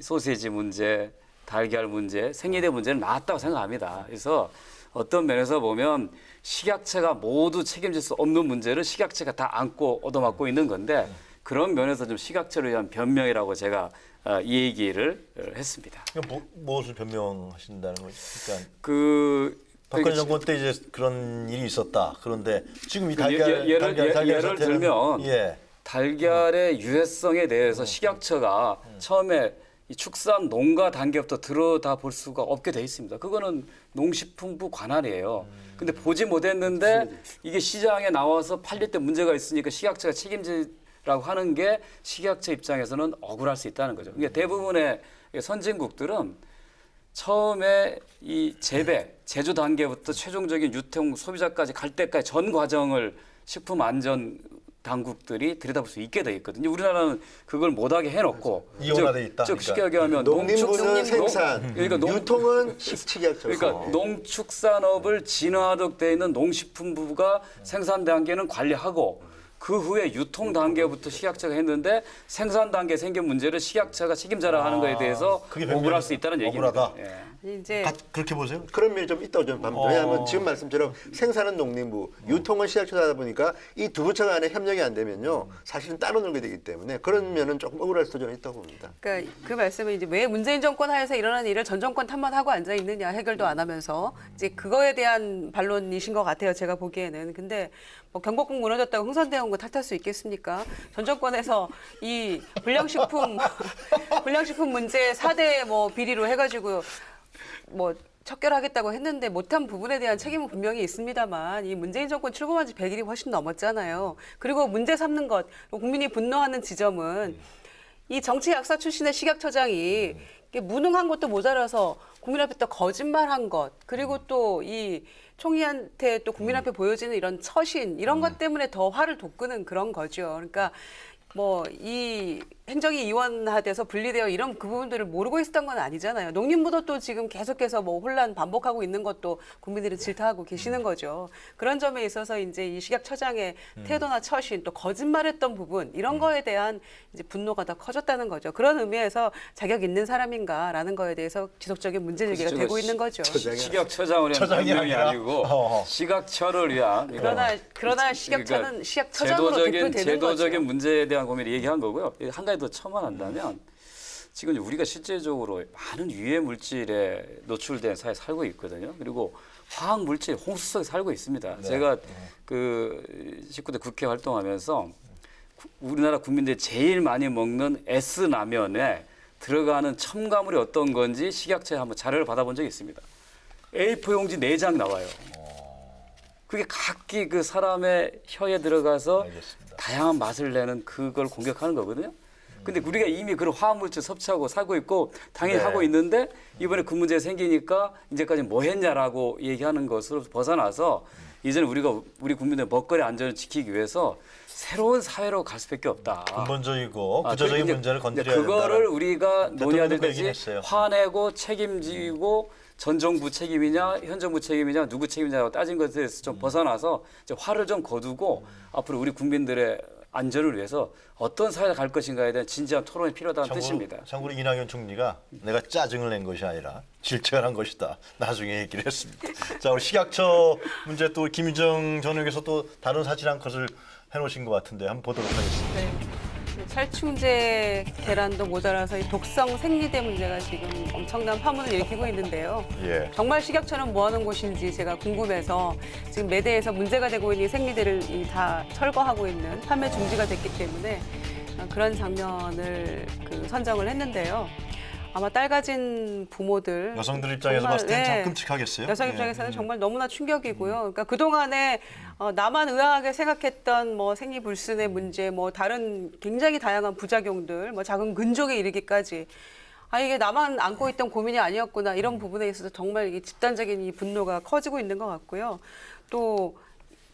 소세지 문제, 달걀 문제, 생리대 문제는 나왔다고 생각합니다. 그래서 어떤 면에서 보면 식약처가 모두 책임질 수 없는 문제를 식약처가 다 안고 얻어맞고 있는 건데 그런 면에서 좀 식약처를 위한 변명이라고 제가 이 얘기를 했습니다. 무엇을 변명하신다는 거죠? 그러니까 그 박근혜 정권 때 이제 그런 일이 있었다. 그런데 지금 이 예를 들면 달걀의 유해성에 대해서 식약처가 처음에 이 축산 농가 단계부터 들여다 볼 수가 없게 돼 있습니다. 그거는 농식품부 관할이에요. 근데 보지 못했는데 이게 시장에 나와서 팔릴 때 문제가 있으니까 식약처가 책임지라고 하는 게 식약처 입장에서는 억울할 수 있다는 거죠. 그러니까 대부분의 선진국들은 처음에 이 제조 단계부터 최종적인 유통 소비자까지 갈 때까지 전 과정을 식품 안전 당국들이 들여다볼 수 있게 돼 있거든요. 우리나라는 그걸 못하게 해놓고 이혼화돼 있다. 즉 쉽게 얘기하면 농림부는 생산, 유통은 식약처. 그러니까 농축산업을 진화하도록 돼 있는 농식품부가 생산 단계는 관리하고 그 후에 유통 단계부터 식약처가 했는데 생산 단계에 생긴 문제를 식약처가 책임져라 하는 거에 대해서 그게 억울할 수 있다는 얘기입니다. 억울하다. 예. 이제 그렇게 보세요? 그런 면이 좀 있다고 저는 봅니다. 왜냐하면 지금 말씀처럼 생산은 농림부, 유통은 시작처다 하다 보니까 이 두 부처 간에 협력이 안 되면요, 사실은 따로 놀게 되기 때문에 그런 면은 조금 억울할 수도 좀 있다고 봅니다. 그러니까 그 말씀은 이제 왜 문재인 정권 하에서 일어난 일을 전 정권 탓만 하고 앉아 있느냐, 해결도 안 하면서 이제 그거에 대한 반론이신 것 같아요, 제가 보기에는. 근데 뭐 경복궁 무너졌다고 흥선대원 거 탓할 수 있겠습니까? 전 정권에서 이 불량식품 문제 4대 뭐 비리로 해가지고 뭐 척결하겠다고 했는데 못한 부분에 대한 책임은 분명히 있습니다만, 이 문재인 정권 출범한 지 100일이 훨씬 넘었잖아요. 그리고 문제 삼는 것, 국민이 분노하는 지점은 이 정치 약사 출신의 식약처장이 이게 무능한 것도 모자라서 국민 앞에 또 거짓말한 것, 그리고 또 이 총리한테 또 국민 앞에 보여지는 이런 처신, 이런 것 때문에 더 화를 돋구는 그런 거죠. 그러니까 뭐 이 행정이 이원화돼서 분리되어 이런 그 부분들을 모르고 있었던 건 아니잖아요. 농림부도 또 지금 계속해서 뭐 혼란 반복하고 있는 것도 국민들이 질타하고 계시는 거죠. 그런 점에 있어서 이제 이 식약처장의 태도나 처신, 또 거짓말했던 부분, 이런 거에 대한 이제 분노가 더 커졌다는 거죠. 그런 의미에서 자격 있는 사람인가라는 거에 대해서 지속적인 문제 제기가 되고 있는 거죠. 식약처장을 처장이 한 명이 아니라? 아니고 식약처를 위한 그러나 식약처는 그러니까 식약처장으로 대표되는 제도적인 거죠. 문제에 대한 고민을 얘기한 거고요. 한 가지 더 첨언한다면 지금 우리가 실제적으로 많은 유해 물질에 노출된 사회에 살고 있거든요. 그리고 화학 물질 홍수 속에 살고 있습니다. 제가 그 19대 국회 활동하면서 우리나라 국민들이 제일 많이 먹는 S라면에 들어가는 첨가물이 어떤 건지 식약처에 한번 자료를 받아본 적이 있습니다. A4 용지 4장 나와요. 그게 각기 그 사람의 혀에 들어가서 알겠습니다. 다양한 맛을 내는 그걸 공격하는 거거든요. 근데 우리가 이미 그런 화학물질 섭취하고 살고 있고 당연히 네. 하고 있는데 이번에 그 문제 생기니까 이제까지 뭐 했냐라고 얘기하는 것으로 벗어나서 이제는 우리가 우리 국민들의 먹거리 안전을 지키기 위해서 새로운 사회로 갈 수밖에 없다. 근본적이고 구조적인 이제 문제를 건드려야 그거를 된다는 우리가 논의해야 대통령도 그 얘기는 되지 했어요. 화내고 책임지고 전 정부 책임이냐 현 정부 책임이냐 누구 책임이냐고 따진 것에 대해서 좀 벗어나서 이제 화를 좀 거두고 앞으로 우리 국민들의 안전을 위해서 어떤 사회가 갈 것인가에 대한 진지한 토론이 필요하다는 뜻입니다. 참고로 이낙연 총리가 내가 짜증을 낸 것이 아니라 질책을 한 것이다. 나중에 얘기를 했습니다. 자, 우리 식약처 문제 또 김유정 전 의원께서 또 다른 사실 한 컷을 해놓으신 것 같은데 한번 보도록 하겠습니다. 네. 살충제 계란도 모자라서 이 독성 생리대 문제가 지금 엄청난 파문을 일으키고 있는데요. 예. 정말 식약처는 뭐 하는 곳인지 제가 궁금해서 지금 매대에서 문제가 되고 있는 이 생리대를 다 철거하고 있는, 판매 중지가 됐기 때문에 그런 장면을 선정을 했는데요. 아마 딸 가진 부모들, 여성들 입장에서 정말, 봤을 땐 참 네, 끔찍하겠어요. 여성 입장에서는 정말 너무나 충격이고요. 그러니까 그동안에 나만 의아하게 생각했던 뭐 생리불순의 문제, 뭐 다른 굉장히 다양한 부작용들, 뭐 작은 근족에 이르기까지 이게 나만 안고 있던 고민이 아니었구나, 이런 부분에 있어서 정말 이게 집단적인 이 분노가 커지고 있는 것 같고요. 또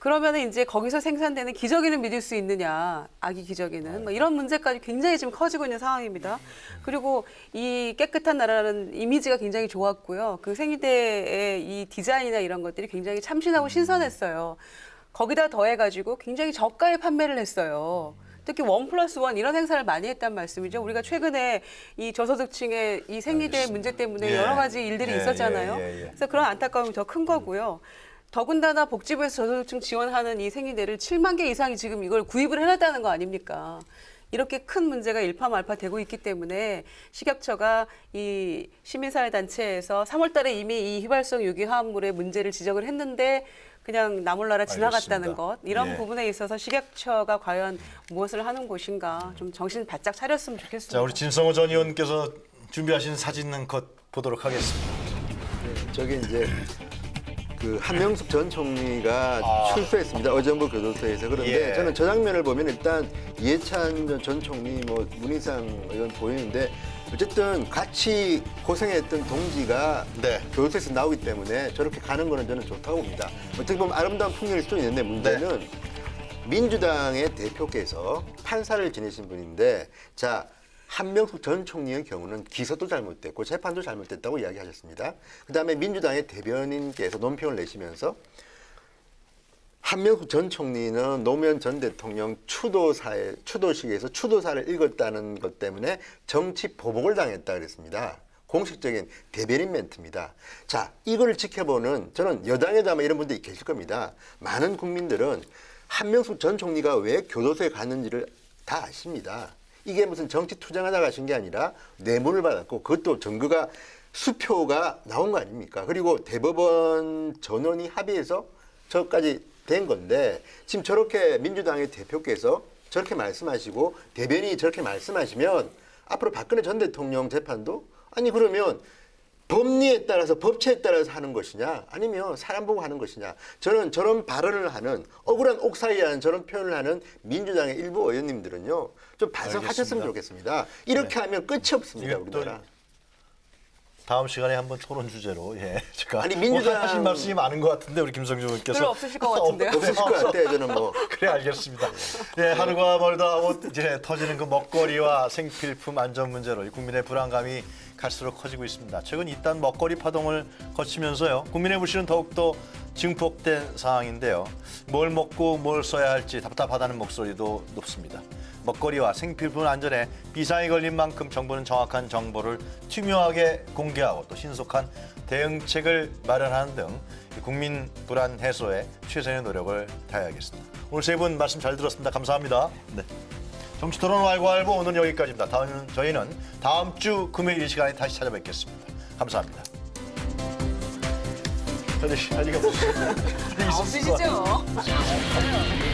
그러면은 이제 거기서 생산되는 기저귀는 믿을 수 있느냐, 아기 기저귀는, 뭐 이런 문제까지 굉장히 지금 커지고 있는 상황입니다. 그리고 이 깨끗한 나라라는 이미지가 굉장히 좋았고요. 그 생리대의 이 디자인이나 이런 것들이 굉장히 참신하고 신선했어요. 거기다 더해가지고 굉장히 저가에 판매를 했어요. 특히 1+1 이런 행사를 많이 했단 말씀이죠. 우리가 최근에 이 저소득층의 이 생리대 문제 때문에 예. 여러 가지 일들이 예, 있었잖아요. 예. 그래서 그런 안타까움이 더 큰 거고요. 더군다나 복지부에서 저소득층 지원하는 이 생리대를 7만 개 이상이 지금 이걸 구입을 해놨다는 거 아닙니까? 이렇게 큰 문제가 일파만파 되고 있기 때문에 식약처가 이 시민사회단체에서 3월 달에 이미 이 휘발성 유기화합물의 문제를 지적을 했는데 그냥 나 몰라라 지나갔다는 알겠습니다. 것, 이런 예. 부분에 있어서 식약처가 과연 무엇을 하는 곳인가 좀 정신 바짝 차렸으면 좋겠습니다. 자, 우리 진성호 전 의원께서 준비하신 사진 한 컷 보도록 하겠습니다. 저게 이제 그 한명숙 전 총리가 출소했습니다. 어정부 교도소에서. 그런데 예. 저는 저 장면을 보면 일단 이해찬 전 총리, 뭐 문희상 의원 보이는데 어쨌든 같이 고생했던 동지가 네. 교도소에서 나오기 때문에 저렇게 가는 거는 저는 좋다고 봅니다. 어떻게 보면 아름다운 풍경일 수도 있는데 문제는 민주당의 대표께서 판사를 지내신 분인데, 자, 한명숙 전 총리의 경우는 기소도 잘못됐고 재판도 잘못됐다고 이야기하셨습니다. 그다음에 민주당의 대변인께서 논평을 내시면서 한명숙 전 총리는 노무현 전 대통령 추도식에서 추도사를 읽었다는 것 때문에 정치 보복을 당했다 그랬습니다. 공식적인 대변인 멘트입니다. 자, 이걸 지켜보는 저는 여당에도 아마 이런 분들이 계실 겁니다. 많은 국민들은 한명숙 전 총리가 왜 교도소에 갔는지를 다 아십니다. 이게 무슨 정치 투쟁하다 가신 게 아니라 뇌물을 받았고 그것도 증거가 수표가 나온 거 아닙니까? 그리고 대법원 전원이 합의해서 저까지 된 건데 지금 저렇게 민주당의 대표께서 저렇게 말씀하시고 대변인이 저렇게 말씀하시면 앞으로 박근혜 전 대통령 재판도 아니 그러면 법리에 따라서 법치에 따라서 하는 것이냐 아니면 사람 보고 하는 것이냐 저는 저런 발언을 하는 억울한 옥살이라는 저런 표현을 하는 민주당의 일부 의원님들은요 좀 반성하셨으면 좋겠습니다. 이렇게 하면 끝이 없습니다. 우리나라. 다음 시간에 한번 토론 주제로 제가 아니, 민주당- 하신 말씀이 많은 것 같은데 우리 김성주 의원께서 별로 없으실 것 같은데요. 없으실 것 같아요. 저는 뭐 그래 알겠습니다. 하루가 멀다 이제 터지는 그 먹거리와 생필품 안전 문제로 국민의 불안감이 갈수록 커지고 있습니다. 최근 이딴 먹거리 파동을 거치면서요. 국민의 불신은 더욱더 증폭된 상황인데요. 뭘 먹고 뭘 써야 할지 답답하다는 목소리도 높습니다. 먹거리와 생필품 안전에 비상이 걸린 만큼 정부는 정확한 정보를 투명하게 공개하고 또 신속한 대응책을 마련하는 등 국민 불안 해소에 최선의 노력을 다해야겠습니다. 오늘 세 분 말씀 잘 들었습니다. 감사합니다. 네. 정치토론 왈가왈부 오늘 여기까지입니다. 저희는 다음 주 금요일 이 시간에 다시 찾아뵙겠습니다. 감사합니다. 할 얘기가 없으시죠? 없으시죠?